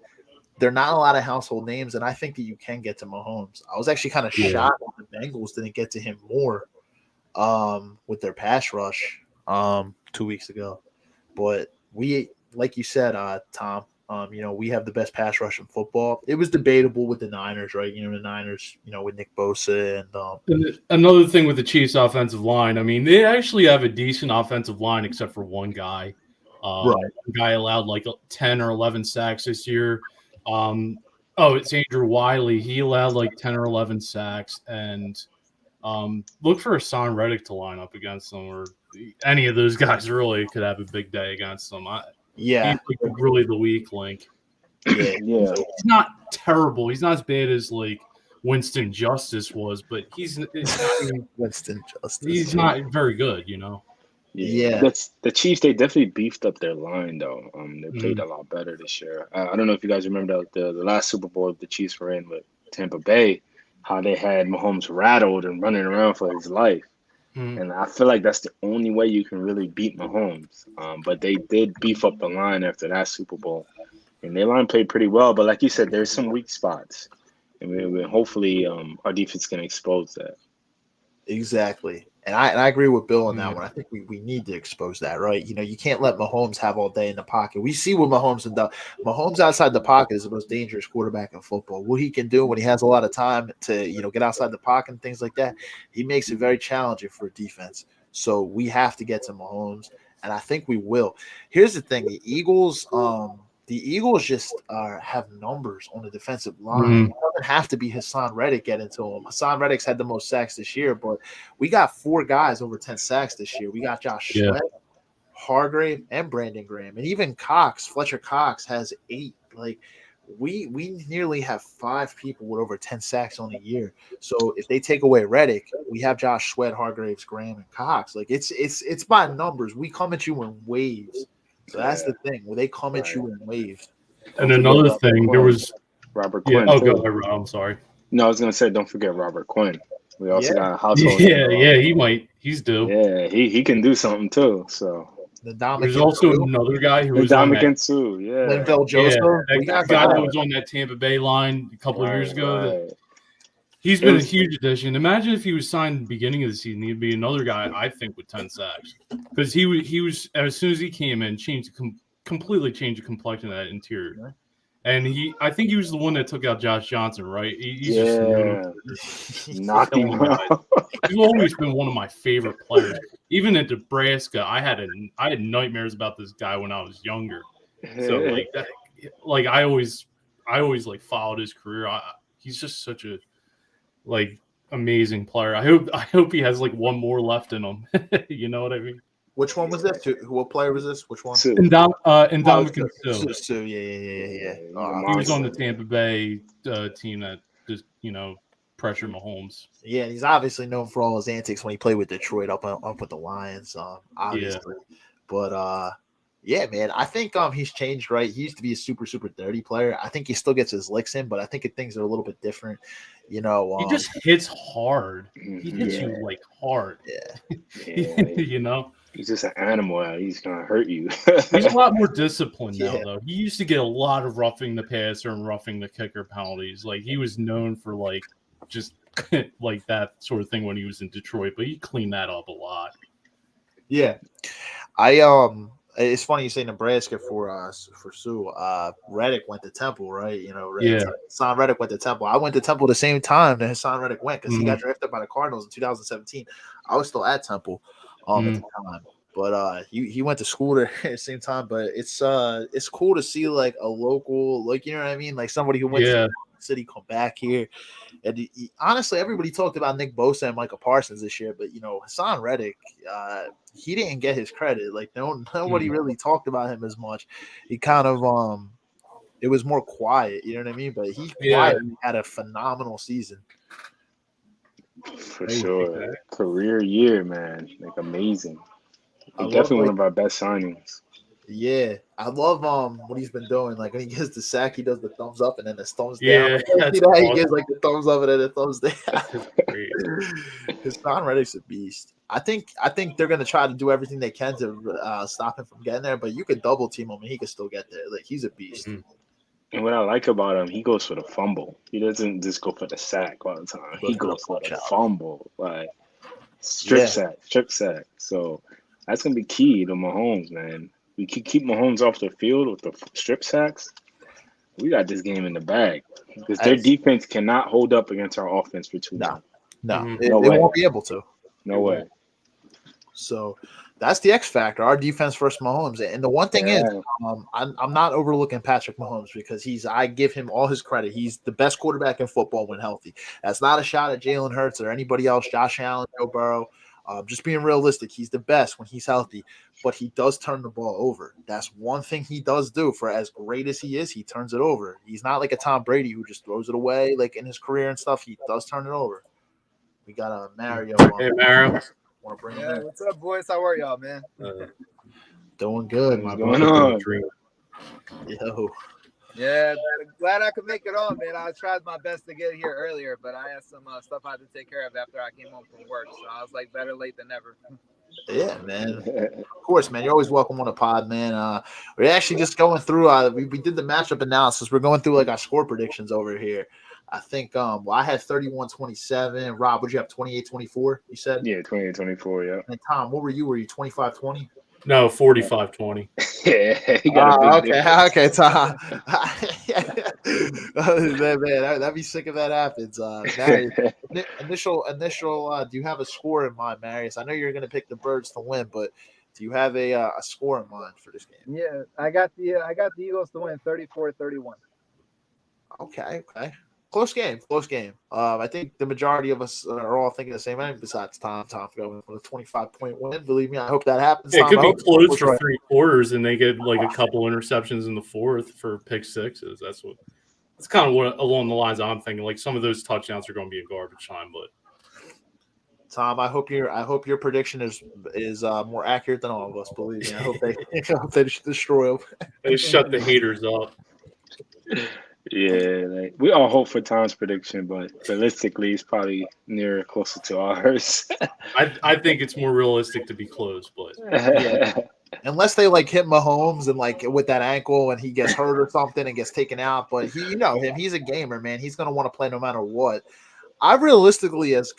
they're not a lot of household names, and I think that you can get to Mahomes. I was actually kind of shocked that the Bengals didn't get to him more with their pass rush 2 weeks ago. But we, like you said, Tom, we have the best pass rush in football. It was debatable with the Niners, right? The Niners, with Nick Bosa and another thing with the Chiefs' offensive line. I mean, they actually have a decent offensive line except for one guy. Right. The guy allowed like 10 or 11 sacks this year. It's Andrew Wiley. He allowed like 10 or 11 sacks, and look for Hassan Reddick to line up against them, or any of those guys really could have a big day against them. He's like really the weak link. Yeah. He's not terrible. He's not as bad as like Winston Justice was, but he's not Winston Justice. He's not very good, Yeah, Yeah. that's the Chiefs. They definitely beefed up their line though. They played Mm. a lot better this year. I don't know if you guys remember the last Super Bowl the Chiefs were in with Tampa Bay, how they had Mahomes rattled and running around for his life. Mm. And I feel like that's the only way you can really beat Mahomes. But they did beef up the line after that Super Bowl, and their line played pretty well. But like you said, there's some weak spots, and hopefully our defense can expose that. Exactly. And I agree with Bill on that Yeah. one. I think we need to expose that, right? You know, you can't let Mahomes have all day in the pocket. We see what Mahomes and Mahomes outside the pocket is the most dangerous quarterback in football. What he can do when he has a lot of time to, get outside the pocket and things like that, he makes it very challenging for a defense. So we have to get to Mahomes, and I think we will. Here's the thing: the Eagles just have numbers on the defensive line. Mm. It doesn't have to be Hassan Reddick getting to him. Hassan Reddick's had the most sacks this year, but we got 4 guys over 10 sacks this year. We got Josh Yeah. Sweat, Hargrave, and Brandon Graham. And even Fletcher Cox has 8. Like we nearly have 5 people with over 10 sacks on the year. So if they take away Reddick, we have Josh Sweat, Hargraves, Graham, and Cox. Like it's by numbers. We come at you in waves. So that's the thing. Where they come at you in waves. And Don't forget another Robert thing, there Quinn. was Robert yeah. Quinn Oh, go too. ahead, Rob. I'm sorry. No, I was gonna say don't forget Robert Quinn. We also Yeah. got a household name. Yeah. He might. He's due. Yeah, he can do something too. So The There's Dominican also Sue, another guy who and was on that. Dominican too. Yeah, Linval Yeah, Joseph. We that got guy that guys. was on that Tampa Bay line a couple of years ago. right. He's It been a was huge addition. Imagine if he was signed at the beginning of the season, he'd be another guy I think with 10 sacks because he was as soon as he came in, completely changed the complexion of that interior. And I think he was the one that took out Josh Johnson, right? He's just known for knocked him killing guys. out. He's always been one of my favorite players. Even at Nebraska, I had nightmares about this guy when I was younger. So like that, like I always like followed his career. He's just such a like amazing player. I hope he has like one more left in him. You know what I mean? Which one was this? What player was this? Which one? Two. Ndamukong Suh. Sue. Yeah. He's a He was on monster. the Tampa Bay team that just pressured Mahomes. Yeah, he's obviously known for all his antics when he played with Detroit up with the Lions. Obviously, but yeah, man, I think he's changed. Right, he used to be a super dirty player. I think he still gets his licks in, but I think things are a little bit different. He just hits hard. He hits you like hard. Yeah. He's just an animal. He's gonna hurt you. He's a lot more disciplined now, though. He used to get a lot of roughing the passer and roughing the kicker penalties. Like he was known for like just like that sort of thing when he was in Detroit, but he cleaned that up a lot. Yeah, it's funny you say Nebraska for Sue. Reddick went to Temple, right? Hassan Reddick went to Temple. I went to Temple the same time that Hassan Reddick went because he got drafted by the Cardinals in 2017. I was still at Temple at the time, but he went to school there at the same time. But it's cool to see like a local, like you know what I mean, like somebody who went to the city come back here. And honestly, everybody talked about Nick Bosa and Micah Parsons this year, but Hassan Reddick, he didn't get his credit. Like nobody really talked about him as much. He kind of it was more quiet, you know what I mean? But he quietly had a phenomenal season. For sure. Career year, man. Like amazing. Definitely one of our best signings. Yeah, I love what he's been doing. Like when he gets the sack, he does the thumbs up and then the thumbs down. Yeah, He gets like the thumbs up and then the thumbs down. Hassan Reddick's a beast. I think they're gonna try to do everything they can to stop him from getting there, but you could double team him and he could still get there. Like he's a beast. Mm-hmm. And what I like about him, he goes for the fumble. He doesn't just go for the sack all the time. He goes for the fumble, like strip sack. So that's gonna be key to Mahomes, man. We can keep Mahomes off the field with the strip sacks. We got this game in the bag because their defense cannot hold up against our offense for too long. No, they won't be able to. No way. So that's the X factor. Our defense versus Mahomes. And the one thing is, I'm not overlooking Patrick Mahomes because I give him all his credit. He's the best quarterback in football when healthy. That's not a shot at Jalen Hurts or anybody else, Josh Allen, Joe Burrow. Just being realistic, he's the best when he's healthy, but he does turn the ball over. That's one thing he does do. For as great as he is, he turns it over. He's not like a Tom Brady who just throws it away like in his career and stuff. He does turn it over. We got a Mario. Hey, Mario. Want to bring him Yeah, in? what's up, boys? How are y'all, man? Doing good, my What's brother. going on? Yo, Yeah, glad I could make it on, man. I tried my best to get here earlier, but I had some stuff I had to take care of after I came home from work. So I was like, better late than never. yeah, man. Of course, man. You're always welcome on the pod, man. We're actually just going through. We did the matchup analysis. We're going through like our score predictions over here. I think well, I had 31-27. Rob, would you have 28-24? You said. Yeah, 2024. Yeah. And Tom, what were you? Were you 25-20? No, 45-20. Yeah, he got a big difference. Okay, Tom. man, that'd be sick if that happens. Marius, initial. Do you have a score in mind, Marius? I know you're going to pick the Birds to win, but do you have a score in mind for this game? Yeah, I got the Eagles to win 34-31. Okay. Close game. I think the majority of us are all thinking the same thing. Besides Tom going for the 25-point win. Believe me, I hope that happens. Yeah, it Tom, could I be hope close was for right. 3 quarters, and they get like a couple interceptions in the fourth for pick sixes. That's kind of what along the lines I'm thinking. Like some of those touchdowns are going to be in garbage time, but Tom, I hope your prediction is more accurate than all of us. Believe me, I hope they destroy them. they shut the haters up. Yeah, like, we all hope for Tom's prediction, but realistically, it's probably closer to ours. I think it's more realistic to be close, but Yeah. Unless they like hit Mahomes and like with that ankle and he gets hurt or something and gets taken out, but you know him, he's a gamer, man. He's gonna want to play no matter what. I realistically, as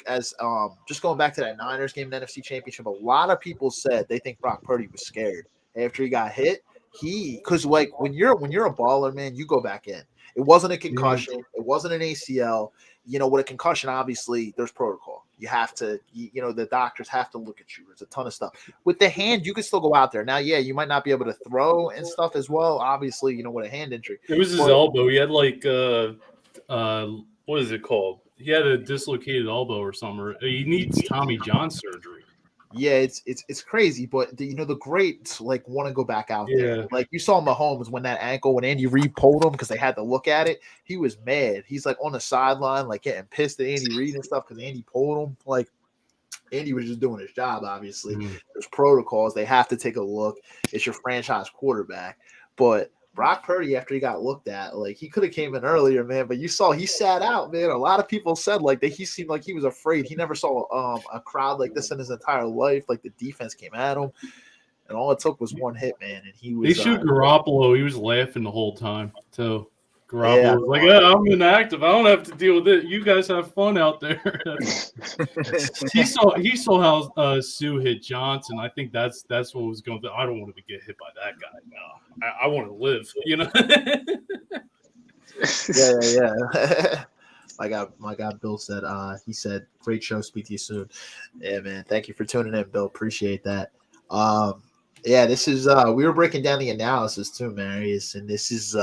just going back to that Niners game in the NFC Championship, a lot of people said they think Brock Purdy was scared after he got hit. Because like when you're a baller, man, you go back in. It wasn't a concussion. It wasn't an ACL. You know, with a concussion, obviously, there's protocol. You have to, the doctors have to look at you. There's a ton of stuff. With the hand, you can still go out there. Now, yeah, you might not be able to throw and stuff as well. Obviously, with a hand injury. it was his elbow. He had like what is it called? He had a dislocated elbow or something. He needs Tommy John surgery. Yeah, it's crazy, but the greats like want to go back out there. Like you saw Mahomes when that ankle when Andy Reid pulled him because they had to look at it. He was mad. He's like on the sideline, like getting pissed at Andy Reid and stuff because Andy pulled him. Like Andy was just doing his job. Obviously, there's protocols. They have to take a look. It's your franchise quarterback, but Brock Purdy, after he got looked at, like he could have came in earlier, man. But you saw he sat out, man. A lot of people said like that he seemed like he was afraid. He never saw a crowd like this in his entire life. Like the defense came at him, and all it took was one hit, man. And he was. They showed Garoppolo. He was laughing the whole time. So Garoppolo was like, I'm inactive. I don't have to deal with it. You guys have fun out there. he saw how Sue hit Johnson. I think that's what was going to. I don't want to get hit by that guy. No, I want to live. Yeah. My God, Bill said. He said, "Great show. Speak to you soon." Yeah, man. Thank you for tuning in, Bill. Appreciate that. Yeah, this is we were breaking down the analysis too, Marius, and this is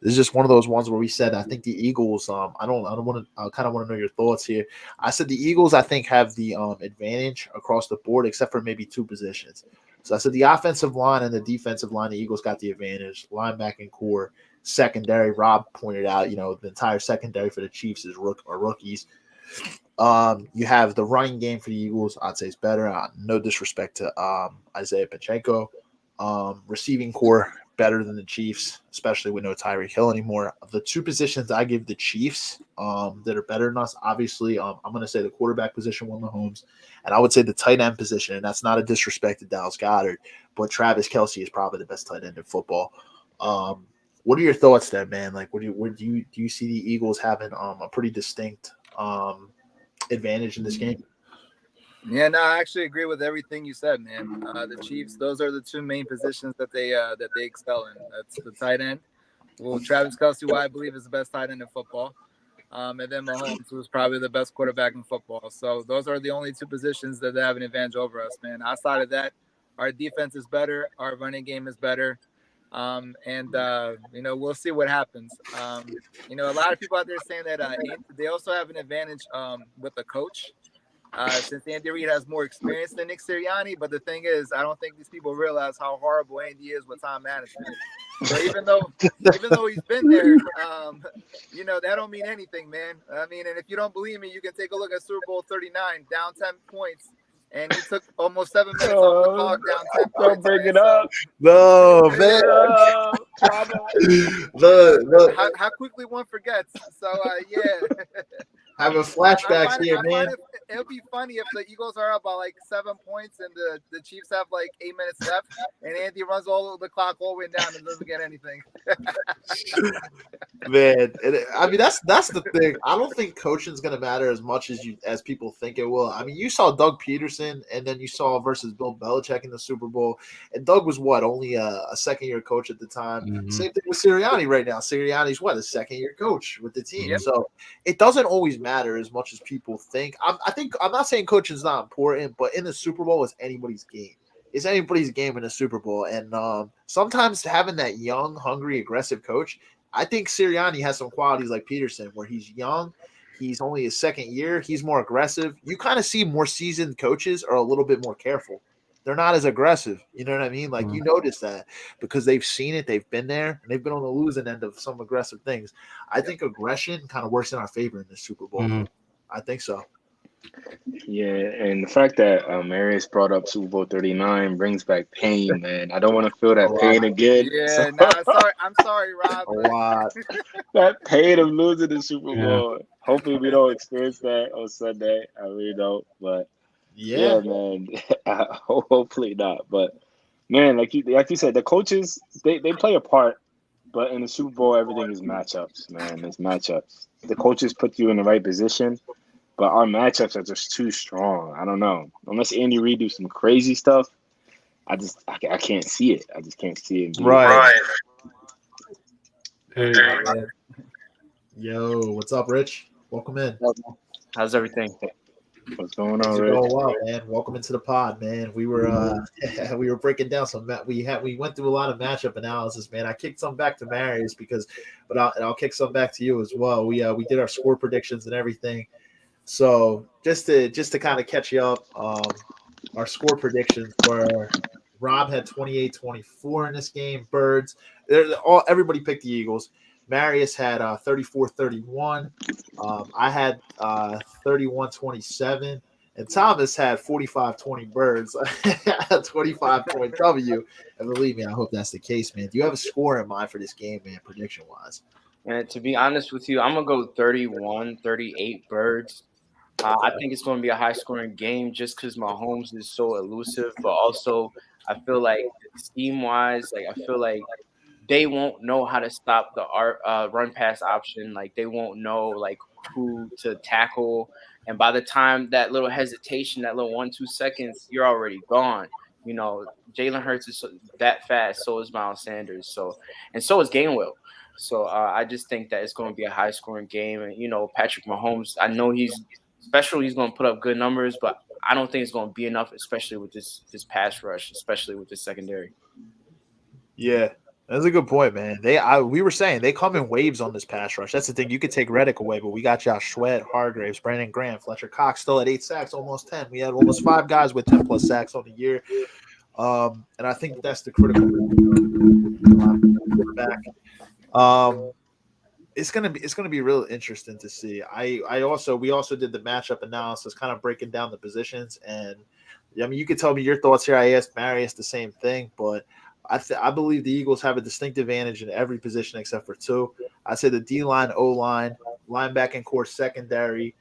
just one of those ones where we said I think the Eagles. I kind of want to know your thoughts here. I said the Eagles I think have the advantage across the board except for maybe two positions. So I said the offensive line and the defensive line, the Eagles got the advantage. Linebacking core, secondary. Rob pointed out, the entire secondary for the Chiefs is rookies. You have the running game for the Eagles. I'd say it's better. No disrespect to Isaiah Pacheco. Receiving core better than the Chiefs, especially with no Tyreek Hill anymore. The two positions I give the Chiefs that are better than us, obviously, I'm going to say the quarterback position with Mahomes, and I would say the tight end position, and that's not a disrespect to Dallas Goedert, but Travis Kelce is probably the best tight end in football. What are your thoughts there, man? Like, do you see the Eagles having a pretty distinct advantage in this game? Yeah, no, I actually agree with everything you said, man. The Chiefs, those are the two main positions that they excel in. That's the tight end. Well, Travis Kelce, who I believe is the best tight end in football, and then Mahomes, who's probably the best quarterback in football. So those are the only two positions that they have an advantage over us, man. Outside of that, our defense is better, our running game is better, and we'll see what happens. A lot of people out there saying that they also have an advantage with the coach. Since Andy Reid has more experience than Nick Sirianni, but the thing is, I don't think these people realize how horrible Andy is with time management. So even though he's been there, that don't mean anything, man. I mean, and if you don't believe me, you can take a look at Super Bowl 39, down 10 points, and he took almost 7 minutes off the clock down 10 Don't points. bring Man. it up. No, man. Trauma. How quickly one forgets. So yeah. Having I flashbacks find, here, I man. find it'll be funny if the Eagles are up by like 7 points and the Chiefs have like 8 minutes left, and Andy runs all the clock all the way down and doesn't get anything. Man, I mean that's the thing. I don't think coaching's gonna matter as much as people think it will. I mean, you saw Doug Peterson, and then you saw versus Bill Belichick in the Super Bowl, and Doug was what, only a second-year coach at the time. Mhm. Same thing with Sirianni right now. Sirianni's what, a second-year coach with the team. Yep. So it doesn't always matter as much as people think. I'm not saying coaching's not important, but in the Super Bowl, it's anybody's game. It's anybody's game in the Super Bowl, and sometimes having that young, hungry, aggressive coach. I think Sirianni has some qualities like Peterson, where he's young, he's only his second year, he's more aggressive. You kind of see more seasoned coaches are a little bit more careful. They're not as aggressive. You know what I mean? Like, you notice that because they've seen it, they've been there, and they've been on the losing end of some aggressive things. I think aggression kind of works in our favor in the Super Bowl. Mhm. I think so. Yeah, and the fact that Marius brought up Super Bowl 39 brings back pain, man. I don't want to feel that pain again. Yeah, I'm sorry, Rob. A lot. That pain of losing the Super Yeah. Bowl. Hopefully, we don't experience that on Sunday. I really don't, but Yeah. man. Hopefully not. But man, like you said, the coaches they play a part, but in the Super Bowl, everything is matchups, man. It's matchups. The coaches put you in the right position. But our matchups are just too strong. I don't know. Unless Andy Reid do some crazy stuff, I can't see it. I just can't see it. Right. Hey, Yo, what's up, Rich? Welcome in. How's everything? What's going Things on, are Rich? going well, man. Welcome into the pod, man. We were we were breaking down some we went through a lot of matchup analysis, man. I kicked some back to Marius but I'll kick some back to you as well. We did our score predictions and everything. So just to kind of catch you up, our score predictions were Rob had 28-24 in this game. Birds, everybody picked the Eagles. Marius had 34-31. I had 31-27. And Thomas had 45-20 Birds, 25-point W. And believe me, I hope that's the case, man. Do you have a score in mind for this game, man, prediction-wise? And to be honest with you, I'm going to go 31-38 Birds. I think it's going to be a high-scoring game just because Mahomes is so elusive. But also, I feel like scheme-wise, like I feel like they won't know how to stop the run-pass option. Like they won't know like who to tackle. And by the time that little hesitation, that little 1-2 seconds, you're already gone. You know, Jalen Hurts is that fast. So is Miles Sanders. So is Gainwell. So I just think that it's going to be a high-scoring game. And, you know, Patrick Mahomes, I know he's special. He's going to put up good numbers, but I don't think it's going to be enough, especially with this pass rush, especially with the secondary. Yeah, that's a good point, man. We were saying they come in waves on this pass rush. That's the thing. You could take Reddick away, but we got Josh Sweat, Hargraves, Brandon Graham, Fletcher Cox still at 8 sacks, almost 10. We had almost 5 guys with 10+ sacks on the year. And I think that's the critical quarterback. It's gonna be real interesting to see. We also did the matchup analysis, kind of breaking down the positions, and I mean you could tell me your thoughts here. I asked Marius the same thing, but I believe the Eagles have a distinct advantage in every position except for 2. I say the D line, O line, linebacking core, secondary,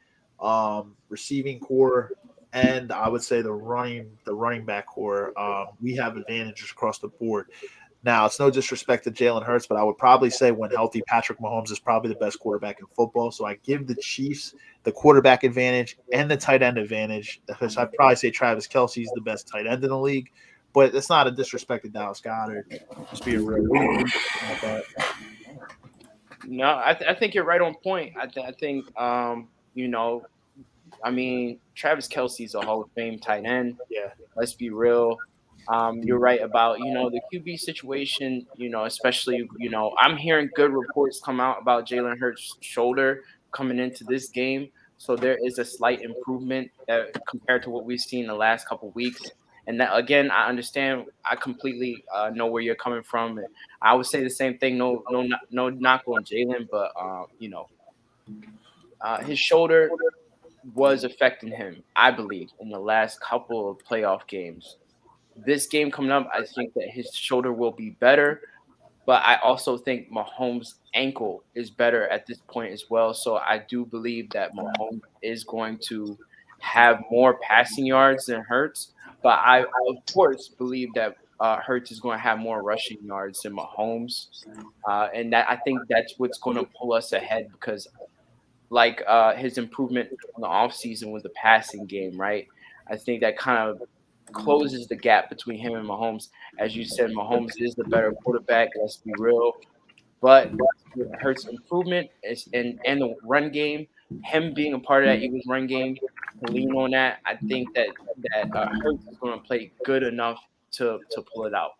receiving core, and I would say the running back core. We have advantages across the board. Now, it's no disrespect to Jalen Hurts, but I would probably say when healthy, Patrick Mahomes is probably the best quarterback in football. So I give the Chiefs the quarterback advantage and the tight end advantage. Because I'd probably say Travis Kelce is the best tight end in the league. But it's not a disrespect to Dallas Goedert. Just being real. No, I think you're right on point. I think you know, I mean, Travis Kelce's a Hall of Fame tight end. Yeah. Let's be real. You're right about, you know, the QB situation, you know, especially, you know, I'm hearing good reports come out about Jalen Hurts' shoulder coming into this game. So there is a slight improvement compared to what we've seen the last couple weeks. And that, again, I understand. I completely know where you're coming from. And I would say the same thing. No knock on Jalen, but you know, his shoulder. was affecting him, I believe, in the last couple of playoff games. This game coming up, I think that his shoulder will be better, but I also think Mahomes' ankle is better at this point as well. So I do believe that Mahomes is going to have more passing yards than Hurts, but I of course believe that Hurts is going to have more rushing yards than Mahomes, and that I think that's what's going to pull us ahead because like his improvement in the offseason with the passing game, right? I think that kind of closes the gap between him and Mahomes. As you said, Mahomes is the better quarterback. Let's be real. But with Hurts' improvement is and the run game, him being a part of that Eagles run game, to lean on that, I think that Hurts is going to play good enough to pull it out.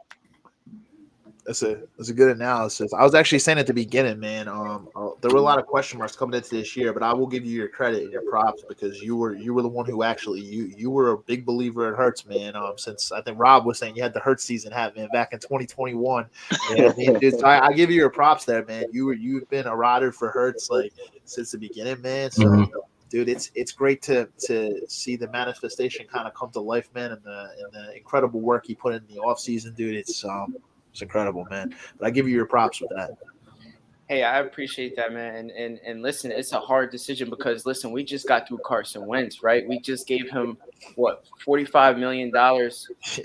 That's a good analysis. I was actually saying at the beginning, man. There were a lot of question marks coming into this year, but I will give you your credit and your props because you were the one who actually you were a big believer in Hurts, man. Since I think Rob was saying you had the Hurts season hat, man, back in 2021. Yeah, so I give you your props there, man. You've been a rider for Hurts like since the beginning, man. So. Dude, it's great to see the manifestation kind of come to life, man, and the incredible work he put in the offseason, dude. It's incredible, man. But I give you your props with that. Hey, I appreciate that, man. And listen, it's a hard decision because listen, we just got through Carson Wentz, right? We just gave him what $45 million,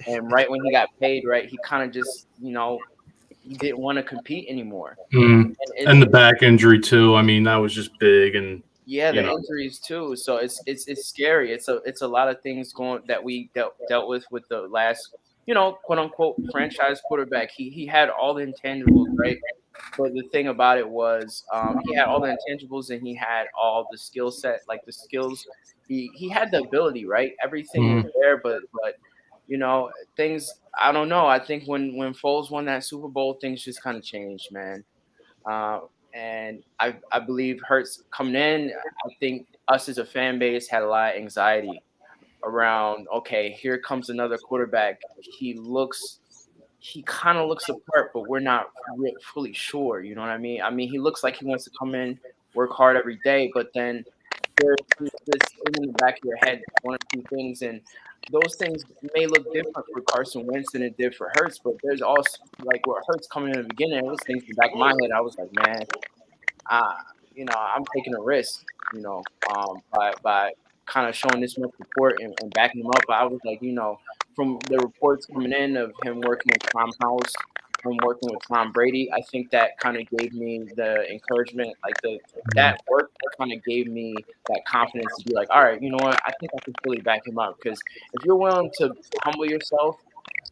and right when he got paid, right, he kind of just he didn't want to compete anymore. And the back injury too. I mean, that was just big, and yeah, the injuries too. So it's scary. It's a lot of things going that we dealt with the last quote unquote franchise quarterback. He had all the intangibles, right? But the thing about it was he had all the intangibles and he had all the skill set, like the skills. He had the ability, right? Everything was there, but things. I don't know. I think when Foles won that Super Bowl, things just kind of changed, man. And I believe Hurts coming in, I think us as a fan base had a lot of anxiety around, okay, here comes another quarterback. He kind of looks the part, but we're not fully sure. You know what I mean? I mean, he looks like he wants to come in, work hard every day, but then there's this thing in the back of your head, one or two things, and those things may look different for Carson Wentz than it did for Hurts, but there's also like what Hurts coming in the beginning, it was things in the back of my head. I was like, man, I'm taking a risk, by kind of showing this much support and backing him up. I was like, from the reports coming in of him working with Tom House, him working with Tom Brady, I think that kind of gave me the encouragement, like that work kind of gave me that confidence to be like, all right, you know what, I think I can fully back him up because if you're willing to humble yourself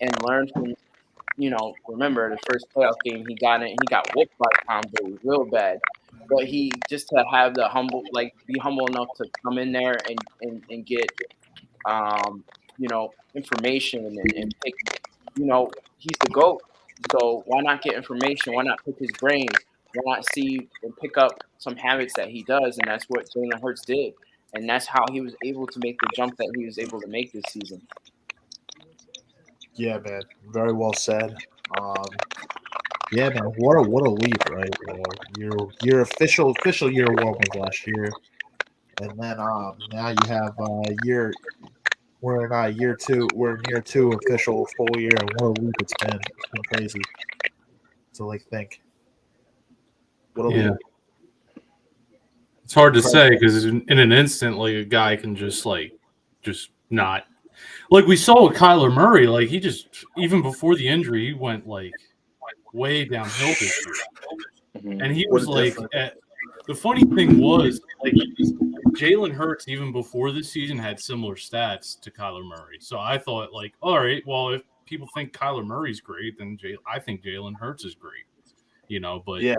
and learn from, remember the first playoff game he got in, he got whooped by Tom Brady real bad. But he just to have the be humble enough to come in there and get, information and pick, he's the GOAT. So why not get information? Why not pick his brain? Why not see and pick up some habits that he does? And that's what Jalen Hurts did. And that's how he was able to make the jump that he was able to make this season. Yeah, man. Very well said. Yeah, man. What a leap, right? Your official year one was last year, and then now you have year. We're in year two. We're in year two official full year, and what a leap it's been. It's been crazy. So like, think. What a leap. It's hard to say because in an instant, like a guy can just not. Like we saw with Kyler Murray, like he just even before the injury, he went like way downhill this year, and he was like. The funny thing was, like Jalen Hurts, even before this season, had similar stats to Kyler Murray. So I thought, like, all right, well, if people think Kyler Murray's great, then I think Jalen Hurts is great. But yeah.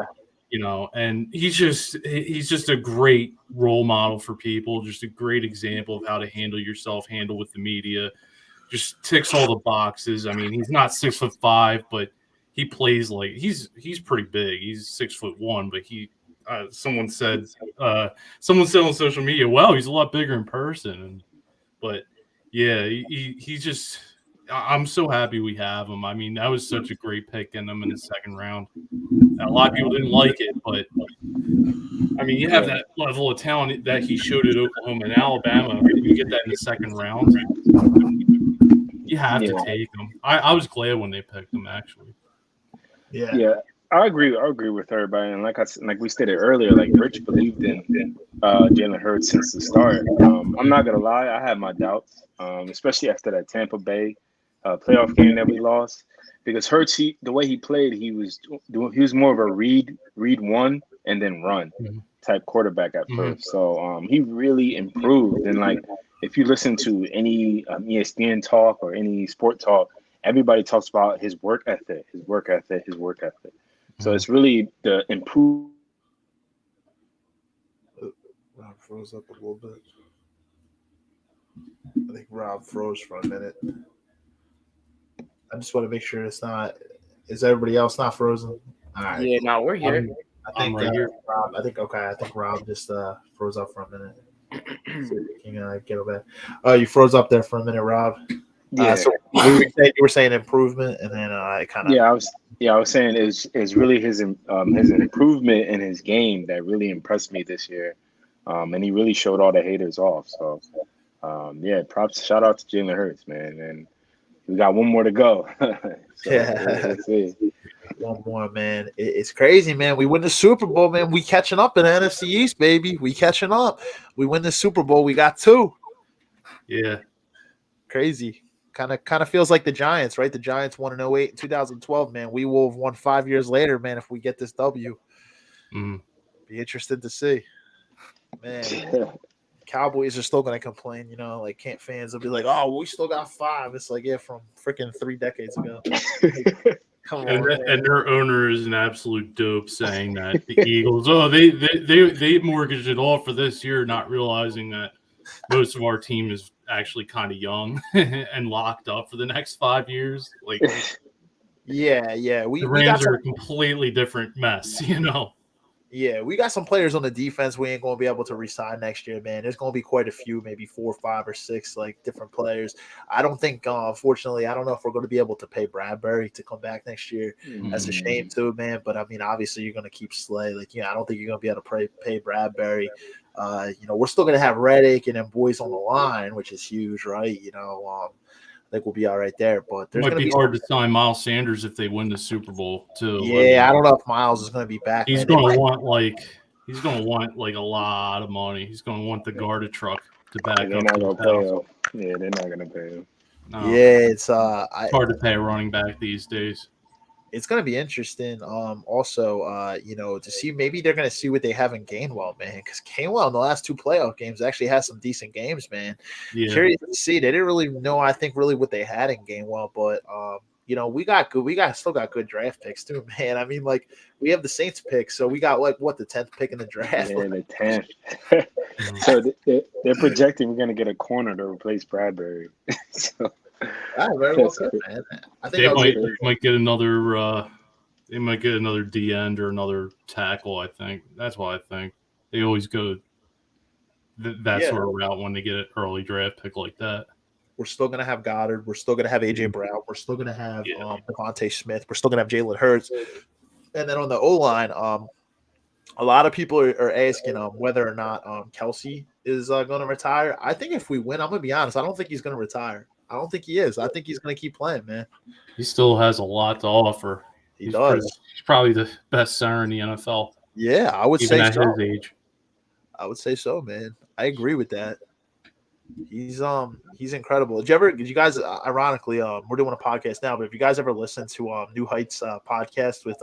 And he's just a great role model for people, just a great example of how to handle yourself, handle with the media, just ticks all the boxes. I mean, he's not 6'5", but he plays like he's pretty big. He's 6'1", but someone said on social media, wow, he's a lot bigger in person. But yeah, he's just I'm so happy we have him. I mean, that was such a great pick in him in the second round. A lot of people didn't like it, but I mean, you have that level of talent that he showed at Oklahoma and Alabama, and you get that in the second round. You have to take him. I was glad when they picked him, actually. Yeah, I agree. I agree with everybody. And like we stated earlier, like Rich believed in Jalen Hurts since the start. I'm not gonna lie, I had my doubts, especially after that Tampa Bay playoff game that we lost, because Hurts, the way he played, he was more of a read one and then run type quarterback at first. So he really improved. And like if you listen to any ESPN talk or any sport talk, everybody talks about his work ethic. So it's really the improved. Rob froze up a little bit. I think Rob froze for a minute. I just want to make sure it's not. Is everybody else not frozen? All right. Yeah, no, we're here. I think right here. Rob. I think Rob just froze up for a minute. See if we can get him back. Oh, you froze up there for a minute, Rob. Yeah. So you were saying improvement, and then I kind of. I was saying is really his improvement in his game that really impressed me this year, and he really showed all the haters off. So, props, shout out to Jalen Hurts, man, and we got one more to go. We'll see. One more, man. It's crazy, man. We win the Super Bowl, man. We catching up in the NFC East, baby. We catching up. We win the Super Bowl. We got 2. Yeah, crazy. Kind of feels like the Giants, right? The Giants won in 08 and 2012, man. We will have won 5 years later, man, if we get this W. Be interested to see. Man, Cowboys are still going to complain, like can't fans will be like, oh, we still got 5. It's like, yeah, from freaking 3 decades ago. Come on, and their owner is an absolute dope saying that the Eagles, they mortgaged it all for this year, not realizing that most of our team is actually kind of young and locked up for the next 5 years. Like, yeah, the Rams are a completely different mess, Yeah, we got some players on the defense we ain't going to be able to re-sign next year, man. There's going to be quite a few, maybe 4, 5, or 6, like different players. I don't think, unfortunately, I don't know if we're going to be able to pay Bradbury to come back next year. That's a shame too, man. But I mean, obviously, you're going to keep Slay. Like, I don't think you're going to be able to pay Bradbury. We're still going to have Reddick and then boys on the line, which is huge, right? I think we'll be all right there, but there's going to be hard to sign Miles Sanders if they win the Super Bowl too. Yeah, I don't know if Miles is going to be back. He's going to want like a lot of money. He's going to want the Garda truck to back up. They're not going to pay him. Yeah, they're not going to pay him. No. Yeah, it's hard to pay a running back these days. It's going to be interesting. Also, to see maybe they're going to see what they have in Gainwell, man, because Gainwell in the last 2 playoff games actually has some decent games, man. Yeah. Curious to see. They didn't really know, I think, really what they had in Gainwell, but we still got good draft picks too, man. I mean, like we have the Saints pick, so we got like the 10th pick in the draft. Yeah, the 10th. So they're projecting we're going to get a corner to replace Bradbury. So. Very well said, man. I think they might get another. They might get another D end or another tackle. I think that's what I think. They always go that sort of route when they get an early draft pick like that. We're still going to have Goddard. We're still going to have AJ Brown. We're still going to have Devontae Smith. We're still going to have Jalen Hurts. And then on the O line, a lot of people are asking whether or not Kelsey is going to retire. I think if we win, I'm going to be honest. I don't think he's going to retire. I don't think he is. I think he's going to keep playing, man. He still has a lot to offer. He does. He's probably the best center in the NFL. Yeah, I would say at so. His age. I would say so, man. I agree with that. He's incredible. Did you guys ironically we're doing a podcast now, but if you guys ever listen to New Heights podcast with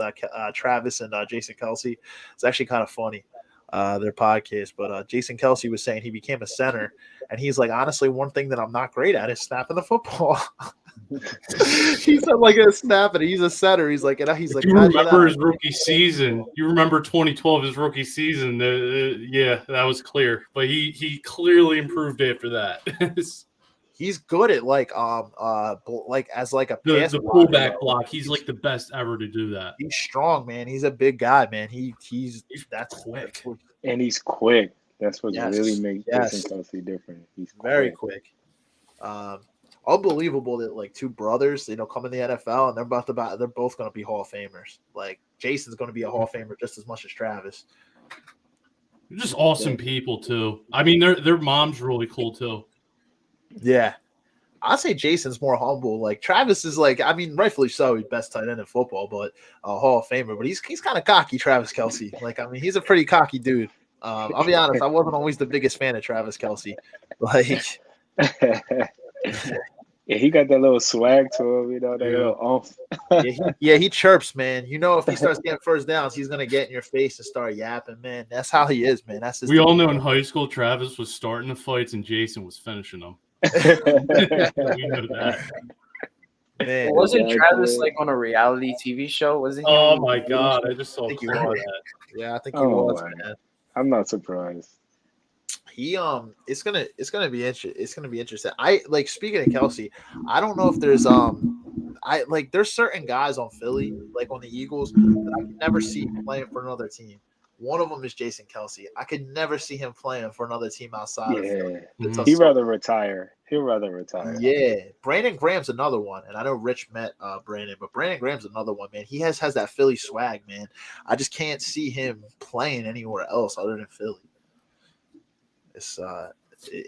Travis and Jason Kelsey, it's actually kind of funny. Their podcast, but Jason Kelsey was saying he became a center, and he's like, honestly, one thing that I'm not great at is snapping the football. He said like a snap it. He's a center. He's like, you remember his rookie season? You remember 2012, his rookie season? Yeah, that was clear, but he clearly improved after that. He's good at like as like a pass the pullback block. He's like the best ever to do that. He's strong, man. He's a big guy, man. He's that's quick, and he's quick. That's what really makes Jason Kelsey different. He's very quick. unbelievable that like two brothers, come in the NFL and they're both going to be Hall of Famers. Like Jason's going to be a Hall of Famer just as much as Travis. They're just awesome people too. I mean, their mom's really cool too. Yeah. I'd say Jason's more humble. Like Travis is like, I mean, rightfully so, he's best tight end in football, but a Hall of Famer. But he's kind of cocky, Travis Kelce. Like, I mean, he's a pretty cocky dude. I'll be honest, I wasn't always the biggest fan of Travis Kelce. Like, yeah, he got that little swag to him, that little he chirps, man. If he starts getting first downs, he's gonna get in your face and start yapping, man. That's how he is, man. That's we all know in high school, Travis was starting the fights and Jason was finishing them. We know that. Man, wasn't Travis like on a reality TV show? Wasn't he? Oh my god, I just saw I think he that. was. Yeah, I think he was, man. I'm not surprised. It's gonna be interesting. I like, speaking of Kelce, I don't know if there's there's certain guys on Philly, like on the Eagles, that I could never see playing for another team. One of them is Jason Kelce. I could never see him playing for another team outside of Philly. He'd rather retire. He'll rather retire. Yeah. Brandon Graham's another one. And I know Rich met Brandon, but Brandon Graham's another one, man. He has that Philly swag, man. I just can't see him playing anywhere else other than Philly. It's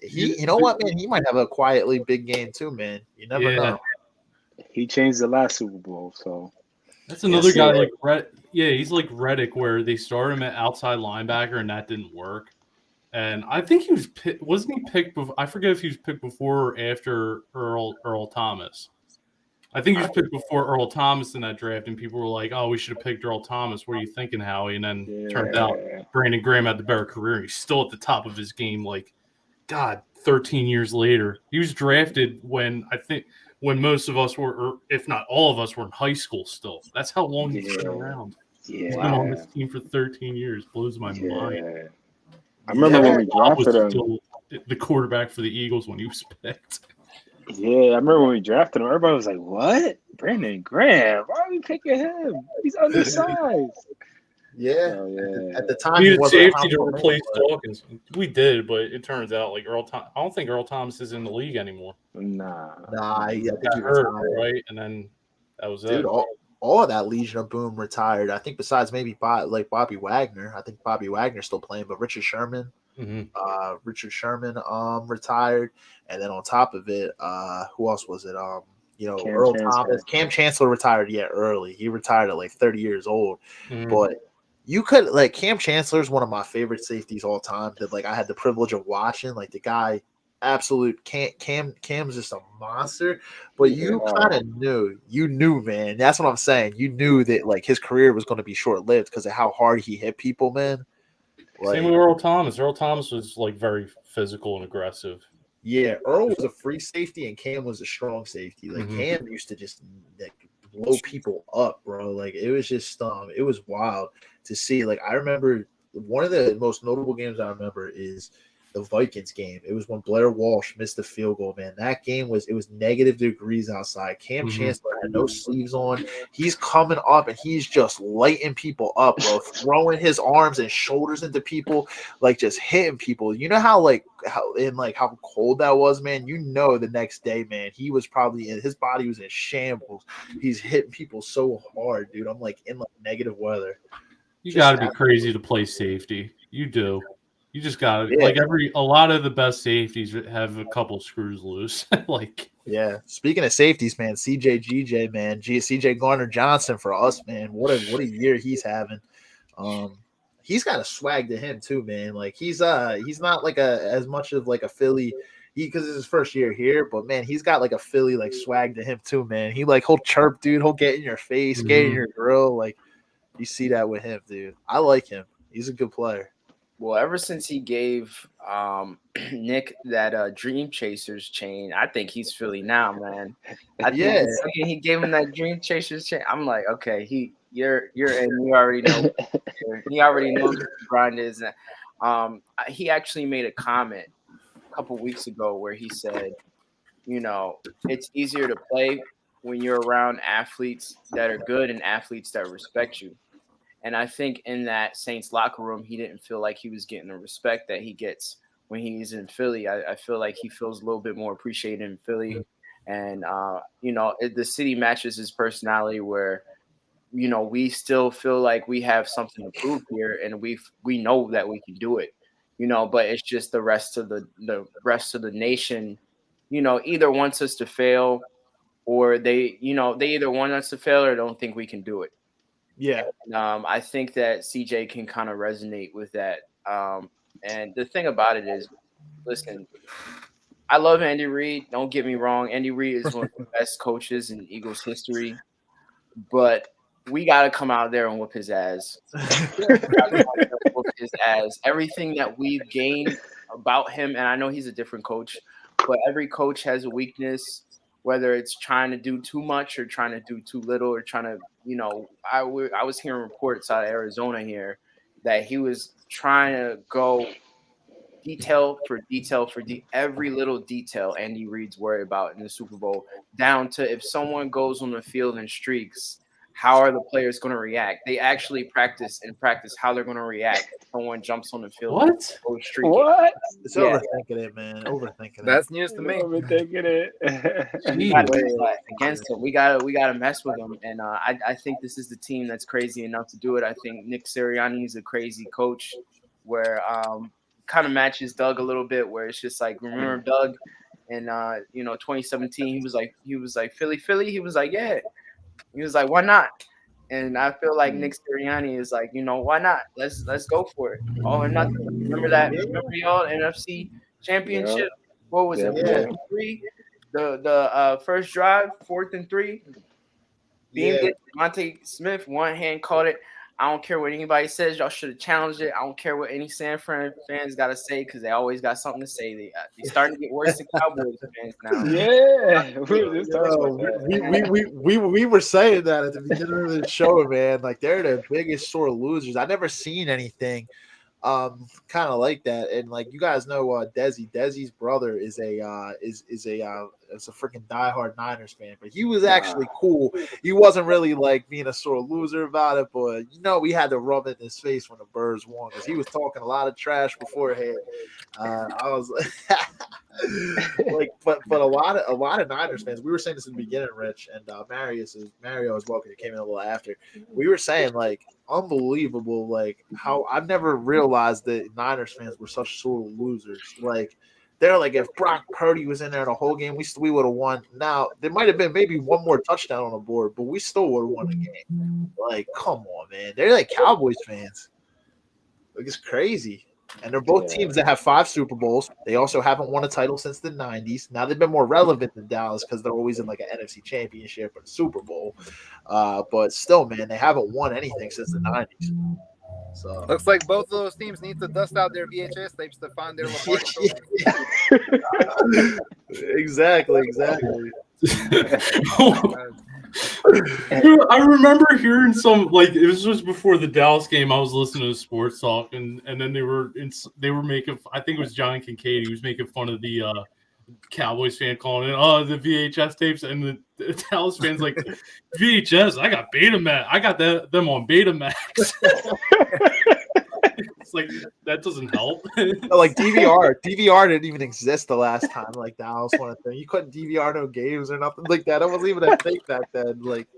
you know what, man? He might have a quietly big game too, man. You never know. He changed the last Super Bowl, so that's another guy like he's like Reddick, where they started him at outside linebacker and that didn't work. And I think he wasn't he picked before? I forget if he was picked before or after Earl Thomas. I think he was picked before Earl Thomas in that draft, and people were like, "Oh, we should have picked Earl Thomas." What are you thinking, Howie? And then turned out Brandon Graham had the better career. He's still at the top of his game. Like, God, 13 years later, he was drafted when most of us were, or if not all of us, were in high school still. That's how long he's been around. Yeah. He's been on this team for 13 years. Blows my mind. I remember when we drafted him. Still the quarterback for the Eagles when he was picked. Yeah, I remember when we drafted him. Everybody was like, "What? Brandon Graham? Why are we picking him? He's undersized." Yeah. At the time, we he needed wasn't safety to replace Dawkins. We did, but it turns out like I don't think Earl Thomas is in the league anymore. Nah. I think he hurt, retired. right? And then that was Dude, it. All of that Legion of Boom retired. I think besides maybe Bobby Wagner. I think Bobby Wagner's still playing, but Richard Sherman retired. And then on top of it, who else was it? Earl Thomas. Cam Chancellor retired early. He retired at like 30 years old. But you could Cam Chancellor is one of my favorite safeties all time that I had the privilege of watching. Like the guy, absolute Cam's just a monster. But you kind of knew, man. That's what I'm saying. You knew that his career was going to be short lived because of how hard he hit people, man. Same with Earl Thomas. Earl Thomas was very physical and aggressive. Yeah, Earl was a free safety and Cam was a strong safety. Cam used to just blow people up, bro. It was just it was wild to see. I remember one of the most notable games I remember is the Vikings game. It was when Blair Walsh missed the field goal, man. That game was negative degrees outside. Cam Chancellor had no sleeves on. He's coming up and he's just lighting people up, bro, throwing his arms and shoulders into people, just hitting people. You know how cold that was, man? The next day, man, he was probably his body was in shambles. He's hitting people so hard, dude. I'm in negative weather. You got to be crazy to play safety. You do. You just got to a lot of the best safeties have a couple screws loose. Yeah. Speaking of safeties, man, CJ man, CJ Garner-Johnson for us, man. What a year he's having. He's got a swag to him too, man. He's not as much of a Philly because it's his first year here, but man, he's got a Philly swag to him too, man. He'll chirp, dude. He'll get in your face, get in your grill. You see that with him, dude. I like him. He's a good player. Well, ever since he gave Nick that Dream Chasers chain, I think he's Philly now, man. I think the second he gave him that Dream Chasers chain, I'm like, okay, you're in. You already know. He already knows what the grind is. He actually made a comment a couple weeks ago where he said, it's easier to play when you're around athletes that are good and athletes that respect you. And I think in that Saints locker room, he didn't feel like he was getting the respect that he gets when he's in Philly. I feel like he feels a little bit more appreciated in Philly. And the city matches his personality where we still feel like we have something to prove here, and we know that we can do it. But it's just the rest of the nation, either wants us to fail, or they either want us to fail or don't think we can do it. Yeah. And, I think that CJ can kind of resonate with that. And the thing about it is, listen, I love Andy Reid. Don't get me wrong. Andy Reid is one of the best coaches in Eagles history, but we got to come out there and whoop his ass. Whoop his ass. Everything that we've gained about him, and I know he's a different coach, but every coach has a weakness, whether it's trying to do too much or trying to do too little or trying to, I was hearing reports out of Arizona here that he was trying to go detail for every little detail Andy Reid's worried about in the Super Bowl, down to if someone goes on the field and streaks, how are the players going to react? They actually practice how they're going to react if someone jumps on the field. What? And goes streaking. What? It's overthinking it, man. Overthinking it. That's news to me. Overthinking it. We gotta do that against him. We gotta mess with him, and I think this is the team that's crazy enough to do it. I think Nick Sirianni is a crazy coach, where kind of matches Doug a little bit, where it's just like, remember Doug in 2017, he was like Philly, he was like, yeah, he was like, why not? And I feel like Nick Sirianni is like, why not? Let's go for it, all or nothing. Remember y'all NFC Championship? Yeah. What was it? Yeah. 4th-and-3? The first drive, 4th-and-3. Beamed it. Dante Smith, one hand caught it. I don't care what anybody says. Y'all should have challenged it. I don't care what any San Fran fans got to say, because they always got something to say. They starting to get worse than Cowboys fans now. Yeah. We were just talking about that. We were saying that at the beginning of the show, man. Like, they're the biggest sort of losers. I've never seen anything kind of like that. And like, you guys know Desi's brother is a freaking diehard Niners fan, but he was actually cool. He wasn't really like being a sort of loser about it, but we had to rub it in his face when the Birds won, because he was talking a lot of trash beforehand. I was like, but a lot of Niners fans, we were saying this in the beginning, Rich, and Mario as well, because he came in a little after. We were saying, like, unbelievable, like, how I've never realized that Niners fans were such sort of losers. Like, they're like, if Brock Purdy was in there the whole game, we would have won. Now, there might have been maybe one more touchdown on the board, but we still would have won the game. Like, come on, man. They're like Cowboys fans. Like, it's crazy. And they're both teams that have 5 Super Bowls. They also haven't won a title since the 90s. Now, they've been more relevant than Dallas because they're always in like an NFC championship or Super Bowl. But still, man, they haven't won anything since the 90s. So Looks like both of those teams need to dust out their VHS tapes to find their Exactly. I remember hearing some, like, it was just before the Dallas game. I was listening to sports talk, and then they were making, I think it was John Kincaid, he was making fun of the Cowboys fan calling it, the VHS tapes, and the Dallas fans like, VHS, I got Betamax, I got them on Betamax. It's like, that doesn't help. Like, DVR didn't even exist the last time like Dallas won a thing. You couldn't DVR no games or nothing like that. It wasn't even a thing back then. Like,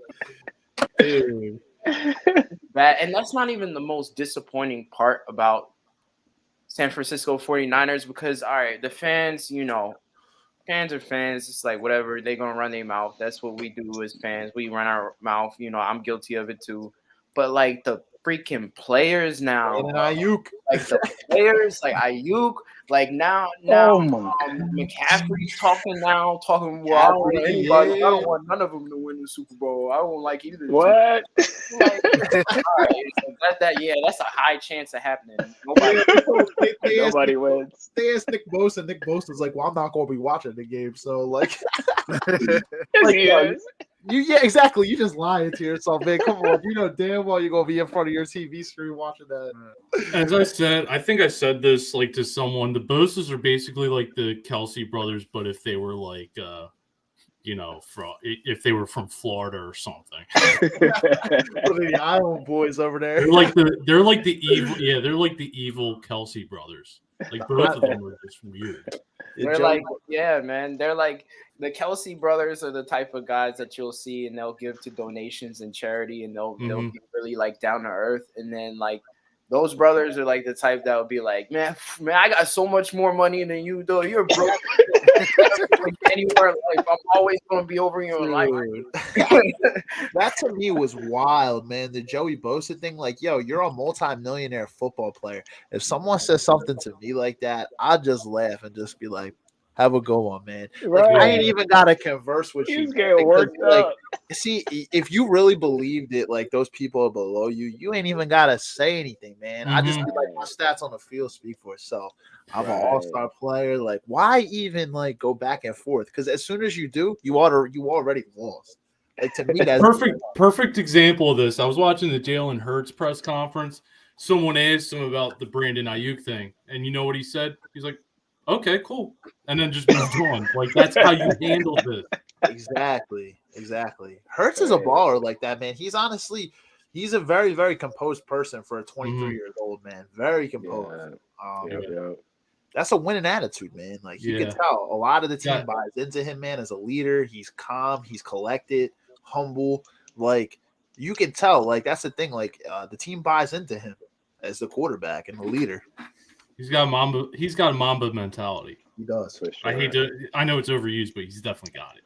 dude. And that's not even the most disappointing part about San Francisco 49ers, because, all right, the fans, fans are fans. It's like, whatever, they're going to run their mouth. That's what we do as fans. We run our mouth. I'm guilty of it too. But, like, the freaking players now. And Ayuk. Like, the players, like Ayuk. Like, now McCaffrey's talking, well, I don't want anybody. I don't want none of them to win the Super Bowl. I don't like either. What? Like, all right, that's a high chance of happening. Nobody wins. They asked Nick Bosa, and Nick Bosa's like, well, I'm not going to be watching the game. So, like, yeah, exactly. You just lying to yourself, man. Come on. You know damn well you're going to be in front of your TV screen watching that. As I said, I think I said this, like, to someone, the Bosas are basically like the Kelsey brothers, but if they were like, if they were from Florida or something. The Island boys over there. They're like the evil Kelsey brothers. Like both of them are just weird. They're like, yeah, man. They're like the Kelsey brothers are the type of guys that you'll see and they'll give to donations and charity and they'll be really like down to earth. And then like those brothers are like the type that would be like, man, I got so much more money than you do. You're broke. Anywhere in life, I'm always gonna be over you in life. That to me was wild, man. The Joey Bosa thing, like, yo, you're a multi-millionaire football player. If someone says something to me like that, I'd just laugh and just be like, have a go on, man. Like, I ain't even gotta converse with you. He's getting worked up. See, if you really believed it, like those people are below you, you ain't even gotta say anything, man. I just be like, my stats on the field speak for itself. I'm an all-star player. Like, why even like go back and forth? Because as soon as you do, you already lost. Like, to me, that's perfect example of this. I was watching the Jalen Hurts press conference. Someone asked him about the Brandon Ayuk thing, and you know what he said? He's like, "Okay, cool," and then just moved on. Like, that's how you handle this. Exactly. Hurts is a baller like that, man. He's a very, very composed person for a 23-year-old man. Very composed. That's a winning attitude, man. Like, you can tell a lot of the team buys into him, man, as a leader. He's calm, he's collected, humble. Like, you can tell, like, that's the thing. Like, the team buys into him as the quarterback and the leader. He's got a Mamba mentality. He does. For sure. I know it's overused, but he's definitely got it.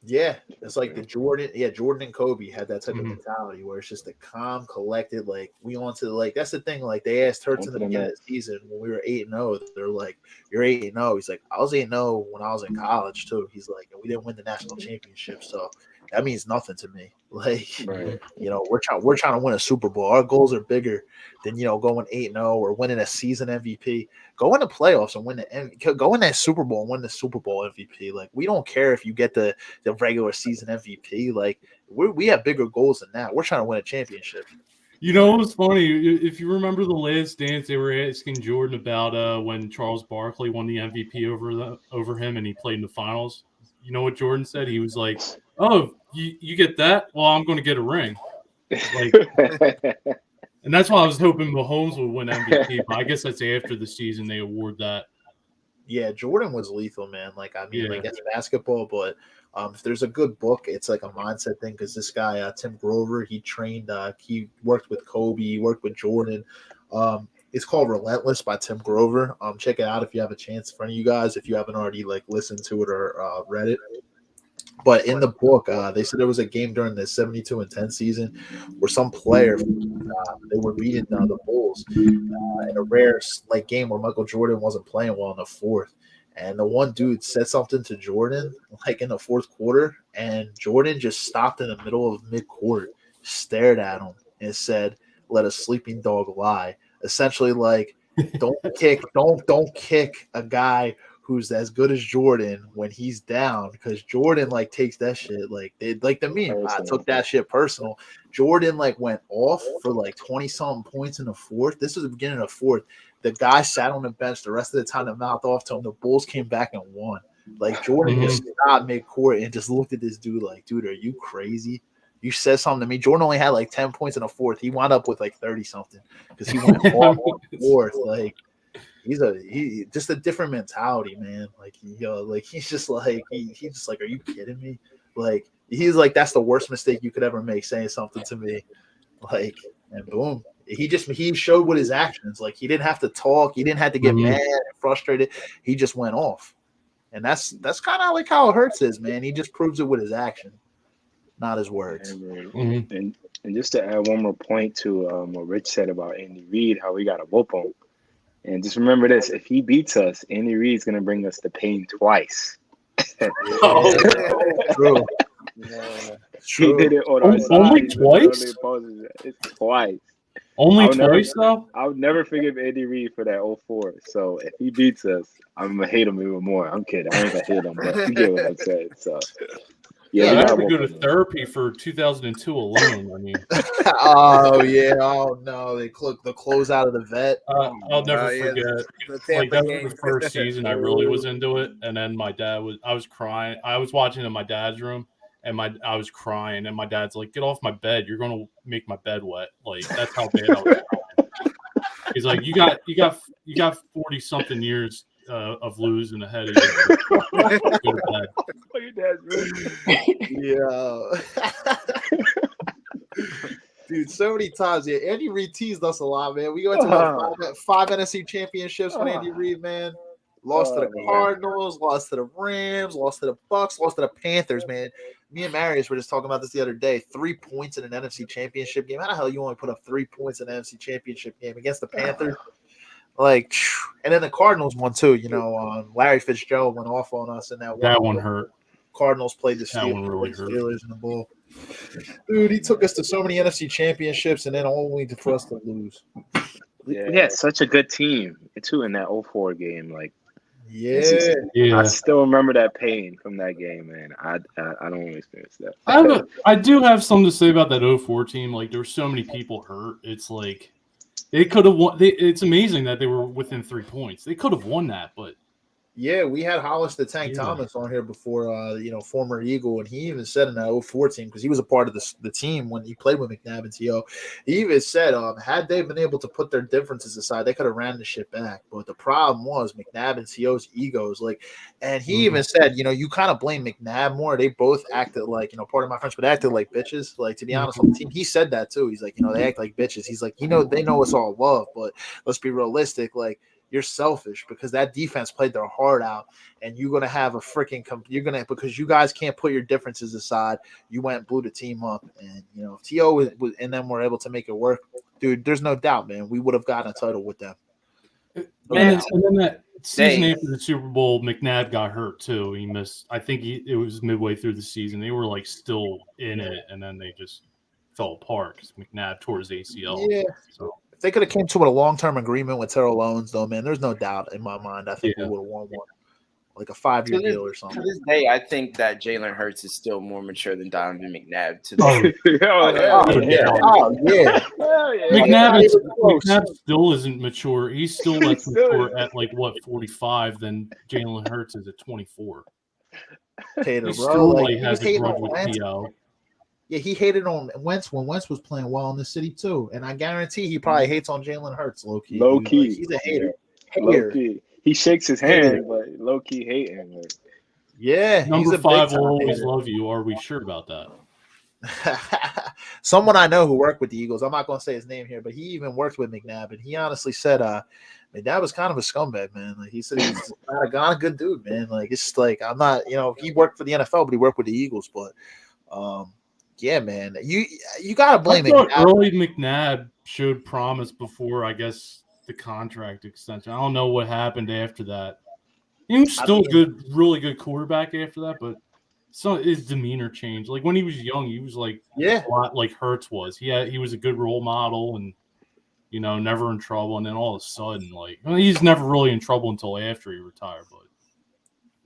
Yeah, it's like the Jordan and Kobe had that type of mentality where it's just a calm, collected, like, we on to, like, that's the thing. Like, they asked Hurts in the beginning of the season when we were 8-0. They're like, "You're 8-0." He's like, "I was 8-0 when I was in college too." He's like, "And we didn't win the national championship, so that means nothing to me." Like, you know, we're trying to win a Super Bowl. Our goals are bigger than, you know, going 8-0 or winning a season MVP. Go in the playoffs and go in that Super Bowl and win the Super Bowl MVP. Like, we don't care if you get the regular season MVP. Like, we have bigger goals than that. We're trying to win a championship. You know, it was funny. If you remember the Last Dance, they were asking Jordan about when Charles Barkley won the MVP over him and he played in the finals. You know what Jordan said? He was like, "Oh, you get that? Well, I'm going to get a ring." Like, and that's why I was hoping Mahomes would win MVP. But I guess that's after the season they award that. Yeah, Jordan was lethal, man. Like, I mean, like, it's basketball, but if there's a good book, it's like a mindset thing. Because this guy, Tim Grover, he worked with Kobe, he worked with Jordan. It's called Relentless by Tim Grover. Check it out if you have a chance. For any of you guys, if you haven't already like listened to it or read it. But in the book, they said there was a game during the 72-10 season where some player, they were beating the Bulls in a rare like game where Michael Jordan wasn't playing well in the fourth. And the one dude said something to Jordan like in the fourth quarter, and Jordan just stopped in the middle of mid-court, stared at him, and said, "Let a sleeping dog lie." Essentially, like, don't kick a guy who's as good as Jordan when he's down, because Jordan like takes that shit like the meme. I took that shit personal. Jordan like went off for like 20-something points in the fourth. This was the beginning of the fourth. The guy sat on the bench the rest of the time to mouth off to him. The Bulls came back and won. Like, Jordan just stopped mid-court and just looked at this dude like, "Dude, are you crazy? You said something to me." Jordan only had like 10 points in the fourth. He wound up with like 30-something because he went off on the fourth. Like, he just a different mentality, man. Like, he's just like, he's just like, "Are you kidding me?" Like, he's like, that's the worst mistake you could ever make, saying something to me. Like, and boom. He showed with his actions. Like, he didn't have to talk. He didn't have to get mad and frustrated. He just went off. And that's kind of like how it Hurts is, man. He just proves it with his action, not his words. And just to add one more point to what Rich said about Andy Reid, how we got to whoop him. And just remember this: if he beats us, Andy Reid's going to bring us the pain twice. True. He did it on our side. Only twice? It's twice. Only twice, though? I would never forgive Andy Reid for that 04. So if he beats us, I'm going to hate him even more. I'm kidding. I ain't going to hate him, but you get what I'm saying. So, yeah, I have to go to therapy for 2002 alone. I mean, oh yeah, oh no, the close out of the vet. I'll never forget. Like, that was the first season I really was into it, and then I was crying. I was watching in my dad's room, and I was crying, and my dad's like, "Get off my bed! You're gonna make my bed wet." Like, that's how bad I was crying. He's like, you got 40 something years of losing ahead of you. Go to bed. Oh, your dad's right. Yeah. Dude, so many times. Yeah, Andy Reid teased us a lot, man. We went to five NFC championships with Andy Reid, man. Lost to the Cardinals, lost to the Rams, lost to the Bucks, lost to the Panthers, man. Me and Marius were just talking about this the other day. 3 points in an NFC championship game. How the hell you only put up 3 points in an NFC championship game against the Panthers? Like, and then the Cardinals won too. You know, Larry Fitzgerald went off on us in that one hurt. Cardinals played the That one really hurt. Steelers in the bowl. Dude, he took us to so many NFC championships and then only for us to lose. Yeah, such a good team too in that 04 game. Like, yeah. I still remember that pain from that game, man. I don't experience that. I do have something to say about that 04 team. Like, there were so many people hurt. It's like they could have won. It's amazing that they were within 3 points. They could have won that, but yeah, we had Hollis the Tank Thomas on here before, former Eagle, and he even said in that 04 team, because he was a part of the team when he played with McNabb and T.O., he even said, had they been able to put their differences aside, they could have ran the shit back. But the problem was McNabb and T.O.'s egos. And he even said, you kind of blame McNabb more. They both acted like, part of my friends, but acted like bitches. Like, to be honest, on the team, he said that too. He's like, they act like bitches. He's like, they know it's all love, but let's be realistic. Like, you're selfish because that defense played their heart out, and you're gonna have a freaking because you guys can't put your differences aside. You went and blew the team up, and if T.O. and them were able to make it work, dude, there's no doubt, man, we would have gotten a title with them. And then that season after the Super Bowl, McNabb got hurt too. He missed. I think it was midway through the season. They were like still in it, and then they just fell apart because McNabb tore his ACL. Yeah. So. If they could have came to a long-term agreement with Terrell Owens, though, man, there's no doubt in my mind. I think we would have won one, like a 5-year deal or something. To this day, I think that Jalen Hurts is still more mature than Donovan McNabb. McNabb still isn't mature. He's still less mature at 45 than Jalen Hurts is at 24. Tater, he bro, still has a grudge with T.O. Yeah, he hated on Wentz when Wentz was playing well in the city too, and I guarantee he probably hates on Jalen Hurts low key. Low key, he's a hater. Low key, he shakes his hand, but low key hating. Yeah, number 5 will always love you. Are we sure about that? Someone I know who worked with the Eagles. I'm not going to say his name here, but he even worked with McNabb, and he honestly said, McNabb was kind of a scumbag, man. Like, he said he was not a good dude, man. Like, it's just like I'm not, he worked for the NFL, but he worked with the Eagles, but. Yeah, man. You got to blame McNabb. Early McNabb showed promise before, I guess, the contract extension. I don't know what happened after that. He was still really good quarterback after that, but his demeanor changed. Like, when he was young, he was a lot like Hurts was. He was a good role model and, never in trouble. And then all of a sudden, he's never really in trouble until after he retired, but.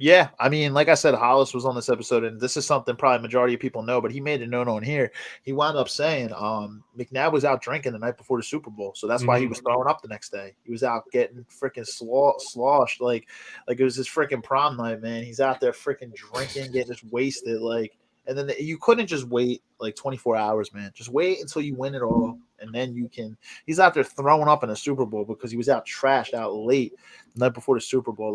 Yeah, I mean, like I said, Hollis was on this episode, and this is something probably majority of people know, but he made a note on here. He wound up saying McNabb was out drinking the night before the Super Bowl, so that's why he was throwing up the next day. He was out getting freaking sloshed, like it was his freaking prom night, man. He's out there freaking drinking, getting just wasted, and then you couldn't just wait 24 hours, man. Just wait until you win it all, and then you can. He's out there throwing up in a Super Bowl because he was out trashed out late the night before the Super Bowl,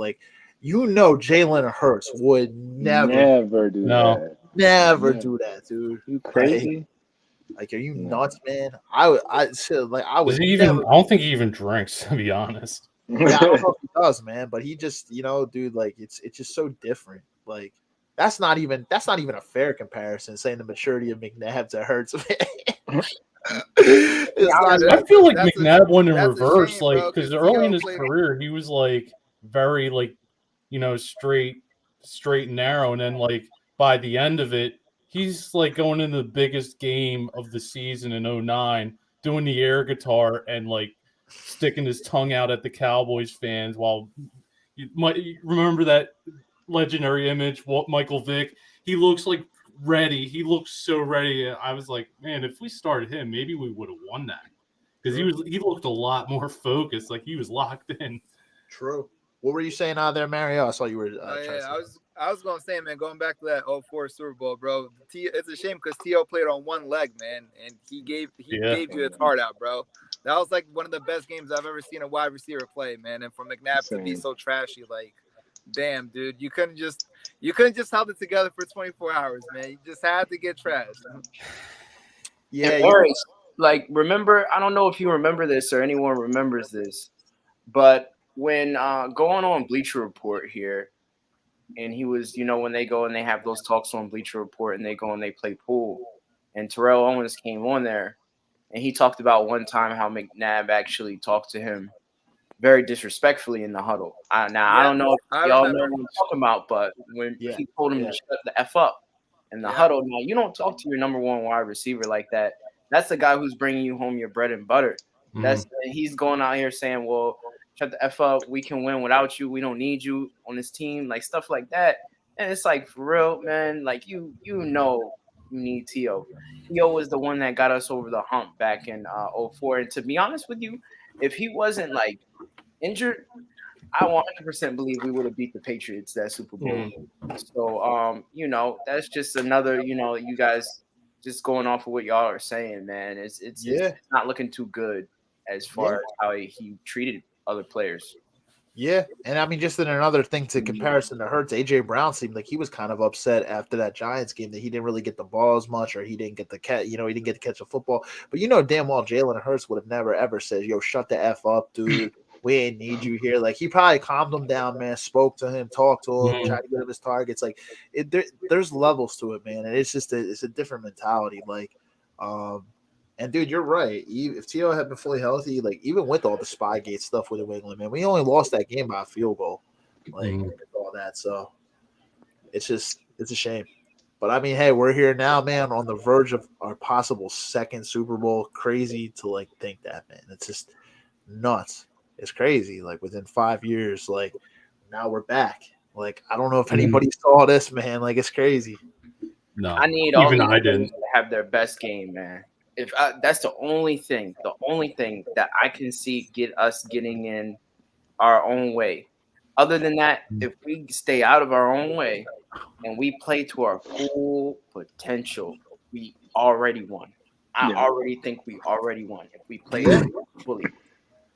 Jalen Hurts would never do that. Never do that, dude. You crazy? Are you nuts, man? I was. I don't think he even drinks, to be honest. Yeah, I don't know if he does, man. But he just, dude, it's just so different. That's not even a fair comparison. Saying the maturity of McNabb to Hurts, man. I feel like McNabb went in reverse, because early in his career he was very straight and narrow, and then by the end of it, he's going into the biggest game of the season in 2009, doing the air guitar and sticking his tongue out at the Cowboys fans. While you might remember that legendary image, Michael Vick, he looks ready. He looks so ready. I was like, man, if we started him, maybe we would have won that, because he looked a lot more focused, he was locked in. True. What were you saying out there, Mario? I saw you were. I was going to say, man, going back to that 04 Super Bowl, bro. It's a shame because T.O. played on one leg, man, and he gave you his heart out, bro. That was like one of the best games I've ever seen a wide receiver play, man. And for McNabb to be Same. so trashy, like, damn, dude, you couldn't just held it together for 24 hours, man. You just had to get trashed. Yeah, And Maris, like, remember, I don't know if you remember this or anyone remembers this, but when going on Bleacher Report here, and he was, when they go and they have those talks on Bleacher Report and they go and they play pool, and Terrell Owens came on there, and he talked about one time how McNabb actually talked to him very disrespectfully in the huddle. I don't know if I y'all remember. know what I'm talking about, but when Yeah, he told him yeah. to shut the F up in the Yeah. huddle, now you don't talk to your number one wide receiver like that. That's the guy who's bringing you home your bread and butter. He's going out here saying, well, shut the F up. We can win without you. We don't need you on this team, like stuff like that. And it's like, for real, man, like you need T.O. T.O. was the one that got us over the hump back in 04. And to be honest with you, if he wasn't like injured, I 100% believe we would have beat the Patriots that Super Bowl. So, that's just another, you guys just going off of what y'all are saying, man. It's not looking too good as far as how he treated other players. Yeah, and I mean, just in another thing to comparison to Hurts, AJ Brown seemed like he was kind of upset after that Giants game that he didn't really get the ball as much, or he didn't get the he didn't get to catch a football. But damn well Jalen Hurts would have never ever said, "Yo, shut the F up, dude. We ain't need you here." Like, he probably calmed him down, man. Spoke to him, talked to him, tried to get him his targets. Like, there's levels to it, man, and it's just it's a different mentality. Like, and dude, you're right. If T.O. had been fully healthy, like, even with all the Spygate stuff with New England, man, we only lost that game by a field goal, like with all that. So it's a shame. But I mean, hey, we're here now, man, on the verge of our possible second Super Bowl. Crazy to like think that, man. It's just nuts. It's crazy. Like, within 5 years, like, now we're back. Like, I don't know if anybody saw this, man. Like, it's crazy. No, I need all even these I players didn't. to have their best game, man. If that's the only thing that I can see get us getting in our own way. Other than that, if we stay out of our own way and we play to our full potential, we already won. I already think we already won if we play fully.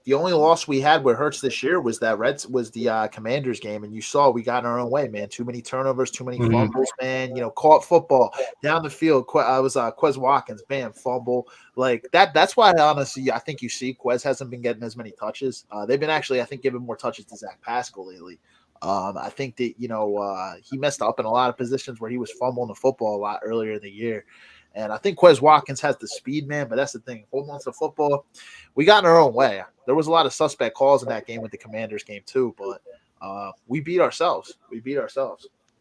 The only loss we had with Hurts this year was the Commanders game, and you saw we got in our own way, man. Too many turnovers, too many fumbles, man. Caught football down the field. Quez Watkins, bam, fumble. Like that. That's why, honestly, I think you see Quez hasn't been getting as many touches. They've been actually, I think, giving more touches to Zach Pascal lately. I think that he messed up in a lot of positions where he was fumbling the football a lot earlier in the year. And I think Quez Watkins has the speed, man, but that's the thing. Holding on to the football, we got in our own way. There was a lot of suspect calls in that game with the Commanders game too, but we beat ourselves.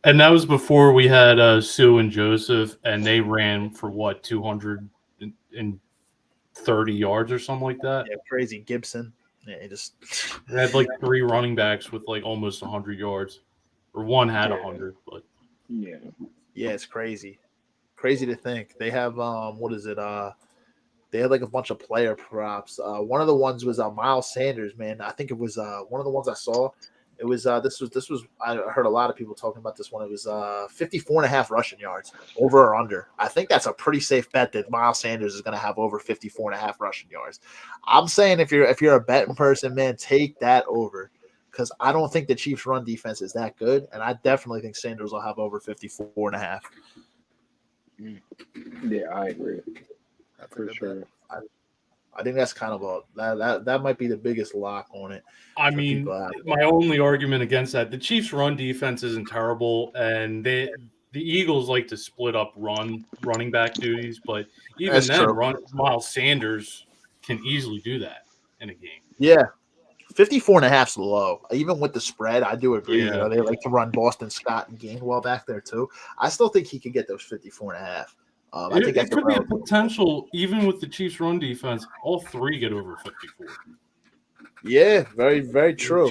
And that was before we had Sue and Joseph, and they ran for 230 yards or something like that. Yeah, crazy. Gibson. Yeah, They had like 3 running backs with like almost 100 yards, or one had 100. But yeah, it's crazy. Crazy to think they have what is it? They had like a bunch of player props. One of the ones was Miles Sanders, man. I think it was one of the ones I saw. It was this was I heard a lot of people talking about this one. It was 54.5 rushing yards, over or under. I think that's a pretty safe bet that Miles Sanders is going to have over 54.5 rushing yards. I'm saying if you're a betting person, man, take that over, because I don't think the Chiefs' run defense is that good, and I definitely think Sanders will have over 54.5. Yeah, I agree. That's For sure. I think that's kind of that might be the biggest lock on it. I mean, my only argument against that, the Chiefs' run defense isn't terrible, and the Eagles like to split up running back duties, but even That's then, true. Miles Sanders can easily do that in a game. Yeah. 54.5 is low. Even with the spread, I do agree. Yeah. They like to run Boston Scott and Gainwell back there too. I still think he could get those 54.5. I think it could be a potential, even with the Chiefs' run defense. All 3 get over 54. Yeah, very, very true.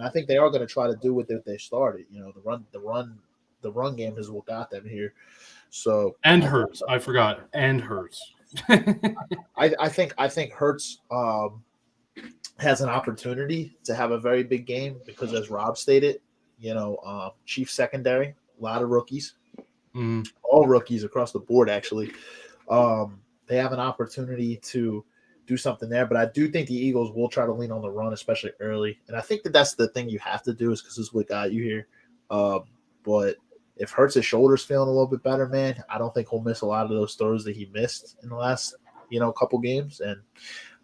I think they are going to try to do what they started. The run game is what got them here. So and Hurts, I forgot, and Hurts. I think Hurts has an opportunity to have a very big game because, as Rob stated, Chiefs secondary, a lot of rookies. All rookies across the board, actually. They have an opportunity to do something there. But I do think the Eagles will try to lean on the run, especially early. And I think that's the thing you have to do is because this is what got you here. But if Hurts' shoulder's feeling a little bit better, man, I don't think he'll miss a lot of those throws that he missed in the last, couple games. And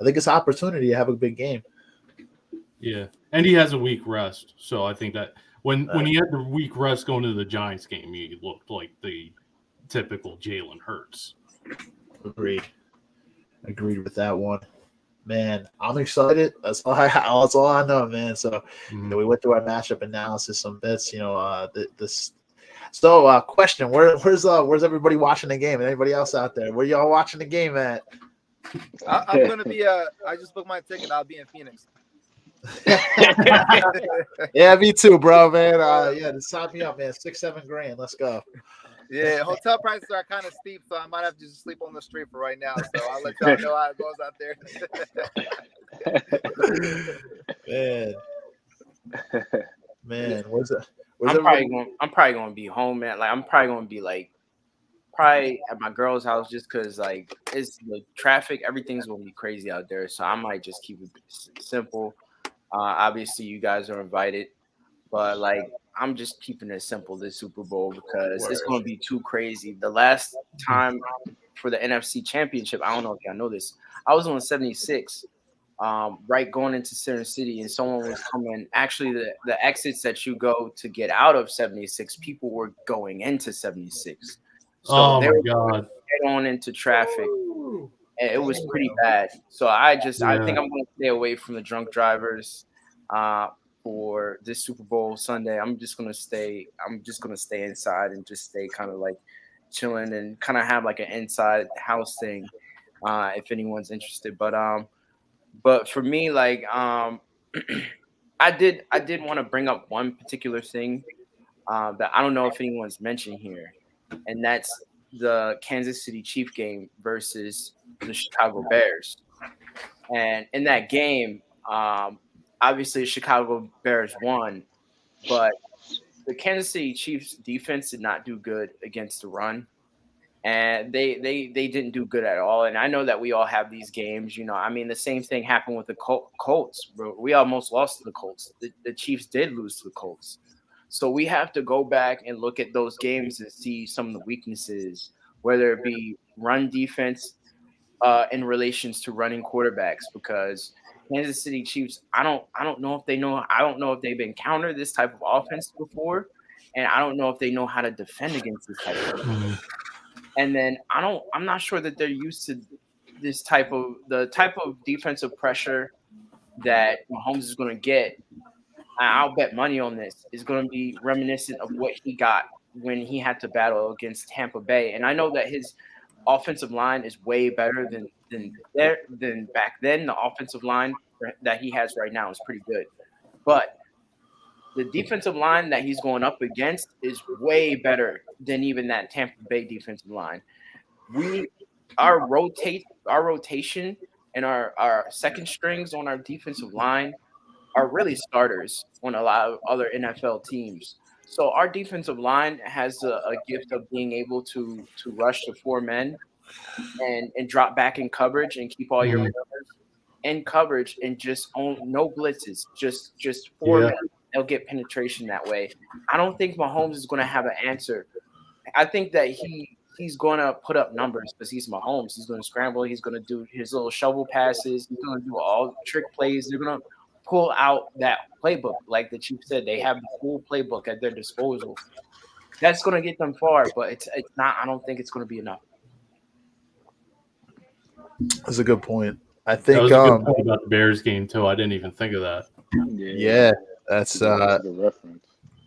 I think it's an opportunity to have a big game. Yeah, and he has a week rest, so I think that when he had the week rest going to the Giants game, he looked like the typical Jalen Hurts. Agreed with that one. Man, I'm excited. That's all I know, man. So we went through our matchup analysis, some bets. This. So, question: Where's everybody watching the game? And anybody else out there? Where y'all watching the game at? I'm gonna be. I just booked my ticket. I'll be in Phoenix. Yeah, me too, bro, man. Just sign me up, man. $6-7 grand. Let's go. Yeah, hotel prices are kind of steep, so I might have to just sleep on the street for right now. So I'll let y'all know how it goes out there. Man, where's it? I'm probably gonna be home, man. Like I'm probably gonna be probably at my girl's house just because it's the traffic, everything's gonna be crazy out there. So I might just keep it simple. Obviously, you guys are invited, but I'm just keeping it simple this Super Bowl because it's going to be too crazy. The last time for the NFC Championship, I don't know if y'all know this, I was on 76, right going into Center City, and someone was coming. Actually, the exits that you go to get out of 76, people were going into 76. So they were going into traffic. And it was pretty bad. So I think I'm going to stay away from the drunk drivers for this Super Bowl Sunday. I'm just going to stay inside and just stay kind of chilling and kind of have an inside house thing if anyone's interested. But for me, I did want to bring up one particular thing that I don't know if anyone's mentioned here, and that's the Kansas City Chiefs game versus the Chicago Bears. And in that game, obviously the Chicago Bears won, but the Kansas City Chiefs defense did not do good against the run. And they didn't do good at all. And I know that we all have these games, the same thing happened with the Colts. Bro. We almost lost to the Colts. The Chiefs did lose to the Colts. So we have to go back and look at those games and see some of the weaknesses, whether it be run defense in relations to running quarterbacks, because Kansas City Chiefs, I don't know if they've encountered this type of offense before, and I don't know if they know how to defend against this type of offense. And then I'm not sure that they're used to the type of defensive pressure that Mahomes is going to get. I'll bet money on this is going to be reminiscent of what he got when he had to battle against Tampa Bay. And I know that his offensive line is way better than back then. The offensive line that he has right now is pretty good. But the defensive line that he's going up against is way better than even that Tampa Bay defensive line. Our rotation and our second strings on our defensive line are really starters on a lot of other NFL teams. So our defensive line has a gift of being able to rush to four men and drop back in coverage and keep all your members in coverage and just own no blitzes, just four men. They'll get penetration that way. I don't think Mahomes is going to have an answer. I think that he's going to put up numbers because he's Mahomes. He's going to scramble. He's going to do his little shovel passes. He's going to do all trick plays. They're going to pull out that playbook. Like the Chiefs said, they have the full playbook at their disposal. That's going to get them far, but it's not. I don't think it's going to be enough. That's a good point. I think that was a good point about the Bears game too. I didn't even think of that. Yeah, that's good reference.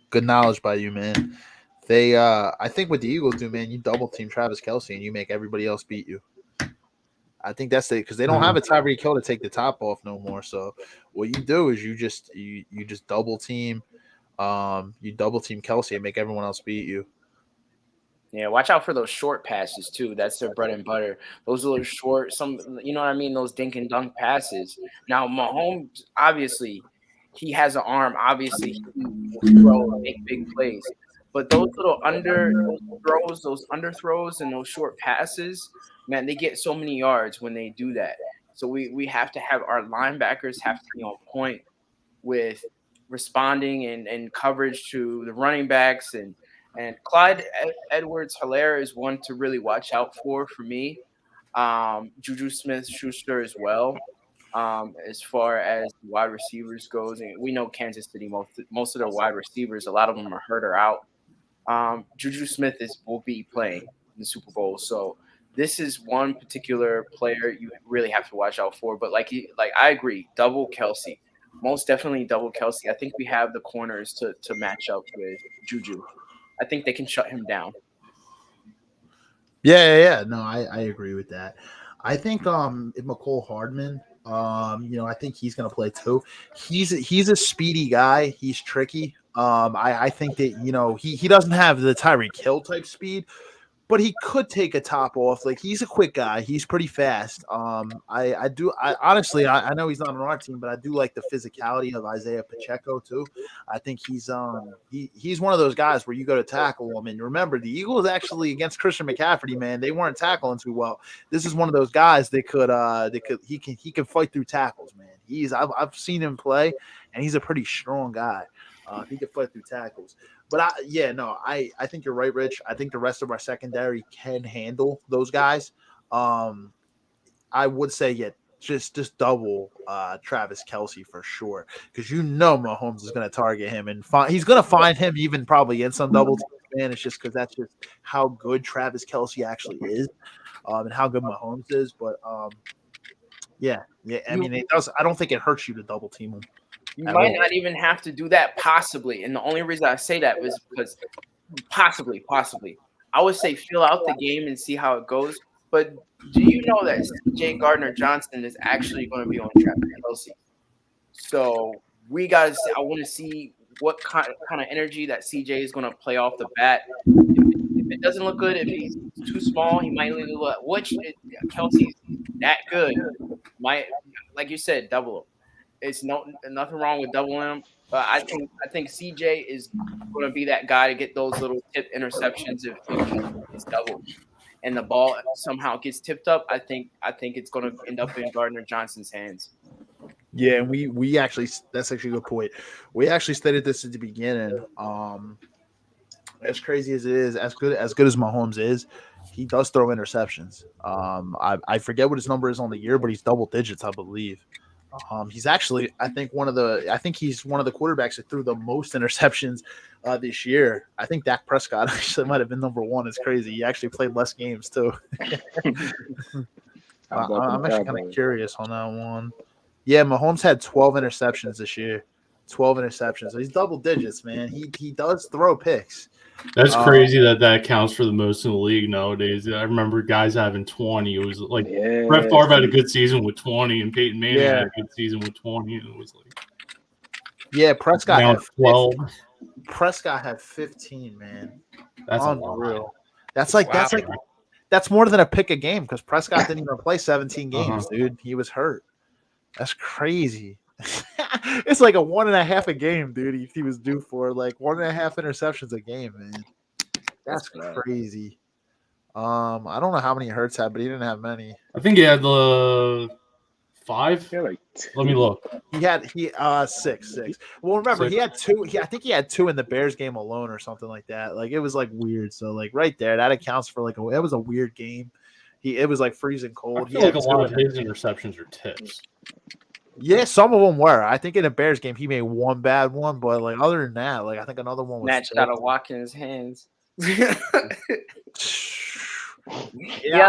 Good knowledge by you, man. They, I think what the Eagles do, man, you double team Travis Kelce and you make everybody else beat you. I think that's because they don't have a Tyreek Hill to take the top off no more. So what you do is you just double team, Kelce and make everyone else beat you. Yeah, watch out for those short passes too. That's their bread and butter. Those little short, those dink and dunk passes. Now Mahomes, obviously, he has an arm. Obviously, he can throw and make big plays. But those little underthrows and those short passes, man, they get so many yards when they do that. So we have to have our linebackers have to be on point with responding and coverage to the running backs and Clyde Edwards-Helaire is one to really watch out for me. Juju Smith-Schuster as well. As far as wide receivers goes, and we know Kansas City most of their wide receivers, a lot of them are hurt or out. Juju Smith will be playing in the Super Bowl, so this is one particular player you really have to watch out for. But like I agree, double Kelsey, most definitely double Kelsey. I think we have the corners to match up with Juju. I think they can shut him down. Yeah. No, I agree with that. I think McCole Hardman, I think he's gonna play too. He's a speedy guy. He's tricky. I think that he doesn't have the Tyreek Hill type speed, but he could take a top off. Like he's a quick guy. He's pretty fast. I honestly know he's not on our team, but I do like the physicality of Isaiah Pacheco too. I think he's one of those guys where you go to tackle him, and remember the Eagles actually against Christian McCaffrey, man, they weren't tackling too well. This is one of those guys that he can fight through tackles, man. I've seen him play, and he's a pretty strong guy. He can fight through tackles. But I think you're right, Rich. I think the rest of our secondary can handle those guys. I would say, just double Travis Kelce for sure, because Mahomes is going to target him and he's going to find him even probably in some double teams, man. It's just because that's just how good Travis Kelce actually is, and how good Mahomes is. But I mean, it does. I don't think it hurts you to double team him. You might not even have to do that, possibly. And the only reason I say that was because possibly, I would say fill out the game and see how it goes. But do you know that C.J. Gardner-Johnson is actually going to be on Travis Kelce? So we got to see. I want to see what kind of energy that C.J. is going to play off the bat. If it doesn't look good, if he's too small, he might leave it. Which Kelce's that good. Like you said, double him. It's nothing wrong with doubling him, but I think CJ is going to be that guy to get those little tip interceptions if it's doubled, and the ball somehow gets tipped up. I think it's going to end up in Gardner Johnson's hands. Yeah, and we actually, that's actually a good point. We actually stated this at the beginning. As crazy as it is, as good as Mahomes is, he does throw interceptions. I forget what his number is on the year, but he's double digits, I believe. He's actually, I think he's one of the quarterbacks that threw the most interceptions this year. I think Dak Prescott actually might have been number one. It's crazy. He actually played less games too. I'm actually kind of curious on that one. Yeah, Mahomes had 12 interceptions this year. 12 interceptions. So he's double digits, man. He does throw picks. That's crazy that counts for the most in the league nowadays. I remember guys having 20. It was like Brett Favre had a good season with 20, and Peyton Manning had a good season with 20. And it was like Prescott had 12. Prescott had 15, man. That's unreal. That's more than a pick a game because Prescott didn't even play 17 games, dude. He was hurt. That's crazy. It's like a 1.5 a game, dude. He was due for like 1.5 interceptions a game, man. That's crazy. I don't know how many Hurts had, but he didn't have many. I think he had the 5. Yeah, Let me look. He had six. Well, remember he had 2. I think he had 2 in the Bears game alone or something like that. Like it was like weird. So like right there, that accounts for like it was a weird game. It was like freezing cold. I feel like a lot of his interceptions are tips. Yeah, some of them were. I think in a Bears game he made one bad one, but like other than that, like I think another one was snatched out of Watkins' hands. Yeah,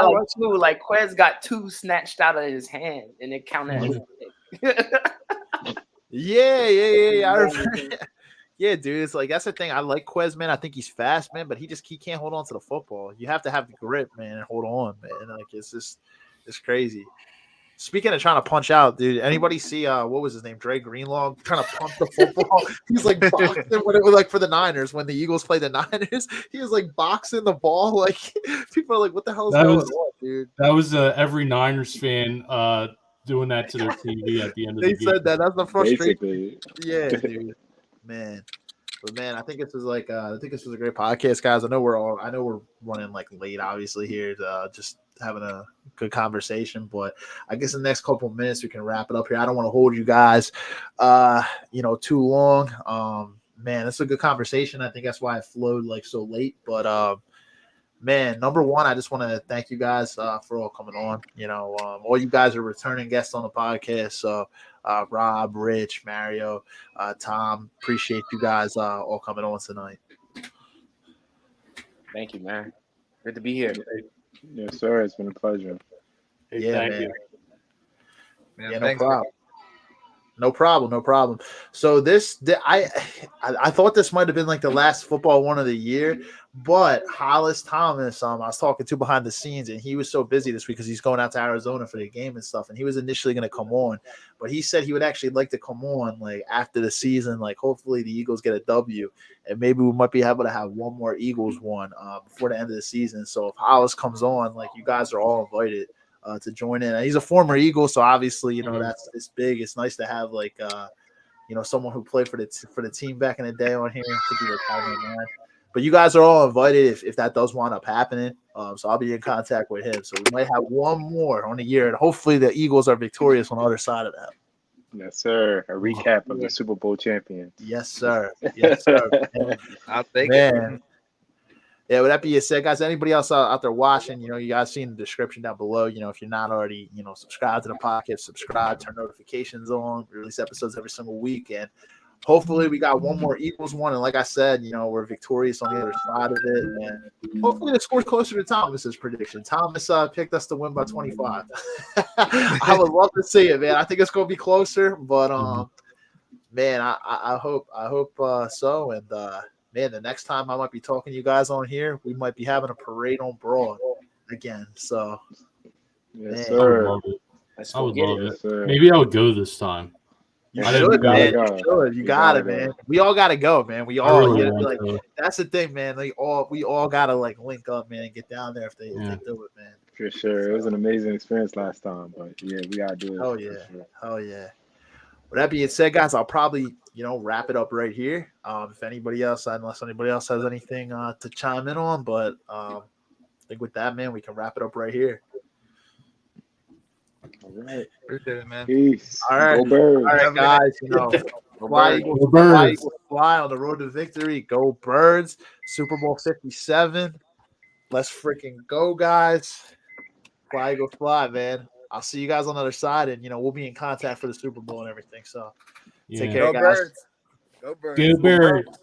like 2. Like Quez got 2 snatched out of his hand, and it counted as Yeah. I remember. Yeah, dude. It's like that's the thing. I like Quez, man. I think he's fast, man, but he can't hold on to the football. You have to have the grip, man, and hold on, man. Like it's crazy. Speaking of trying to punch out, dude, anybody see what was his name? Dre Greenlaw trying to punch the football. He's like boxing when it was like for the Niners when the Eagles played the Niners. He was like boxing the ball. Like people are like, "What the hell is going on, dude?" That was every Niners fan doing that to their TV at the end of the game. They said that. That's the frustration. Basically. Yeah, dude. Man. But man, I think this was a great podcast, guys. I know we're running like late, obviously here, just having a good conversation. But I guess in the next couple of minutes we can wrap it up here. I don't want to hold you guys, too long. Man, it's a good conversation. I think that's why it flowed like so late. But man, number one, I just want to thank you guys for all coming on. All you guys are returning guests on the podcast. So Rob, Rich, Mario, Tom, appreciate you guys all coming on tonight. Thank you, man. Good to be here. Yes, sir. It's been a pleasure. Hey, Yeah, thank man. you. Man, Yeah, no thanks, problem. No problem. So I thought this might have been like the last football one of the year, but Hollis Thomas, I was talking to behind the scenes, and he was so busy this week because he's going out to Arizona for the game and stuff. And he was initially going to come on, but he said he would actually like to come on like after the season, like hopefully the Eagles get a W, and maybe we might be able to have one more Eagles one before the end of the season. So if Hollis comes on, like you guys are all invited to join in. And he's a former Eagle, so obviously, it's big. It's nice to have like someone who played for the team back in the day on here to be like man. But you guys are all invited if that does wind up happening. So I'll be in contact with him. So we might have one more on the year, and hopefully the Eagles are victorious on the other side of that. Yes, sir. A recap of the Super Bowl champions. Yes, sir. Yes, sir. I'll take Man. it. Yeah, with that being said, guys, anybody else out there watching, you guys see in the description down below, if you're not already, subscribe to the podcast, subscribe, turn notifications on. We release episodes every single week. And hopefully we got one more Eagles one. And like I said, we're victorious on the other side of it. And hopefully the score's closer to Thomas's prediction. Thomas picked us to win by 25. I would love to see it, man. I think it's going to be closer. But, man, I hope so. And, man, the next time I might be talking to you guys on here, we might be having a parade on Broad again. So, yes, man. I would sir. love it. Let's I go would get love it. it. Yes, sir. Maybe I would go this time. You I should, didn't man. go. You should. You got it, man. go. We all got to go, man. We I all, really want like, to. that's the thing, man. We all got to like link up, man, and get down there if they do it, man. For sure. It was an amazing experience last time, but yeah, we gotta do it. Oh for yeah. sure. Oh yeah. With that being said, guys, I'll probably wrap it up right here. Unless anybody else has anything to chime in on, but I think with that, man, we can wrap it up right here. All right. Appreciate it, man. Peace. All right. Go Birds. All right, guys. Fly, Birds. Eagles, Go fly, Birds. Eagles, fly on the road to victory. Go Birds. Super Bowl 57. Let's freaking go, guys. Fly, Eagles, fly, man. I'll see you guys on the other side, and we'll be in contact for the Super Bowl and everything. So take care, Go guys. Birds. Go Birds. Go Birds.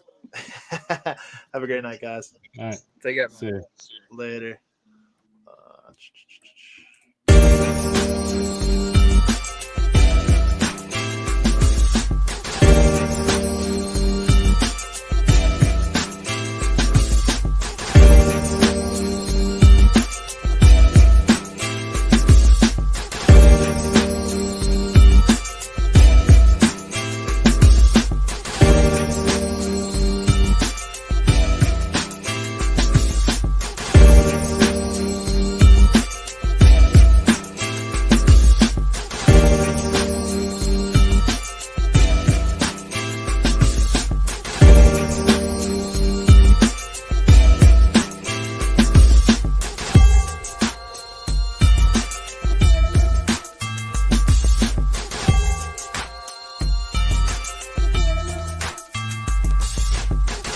Have a great night, guys. All right. Take care, man. See ya. Later.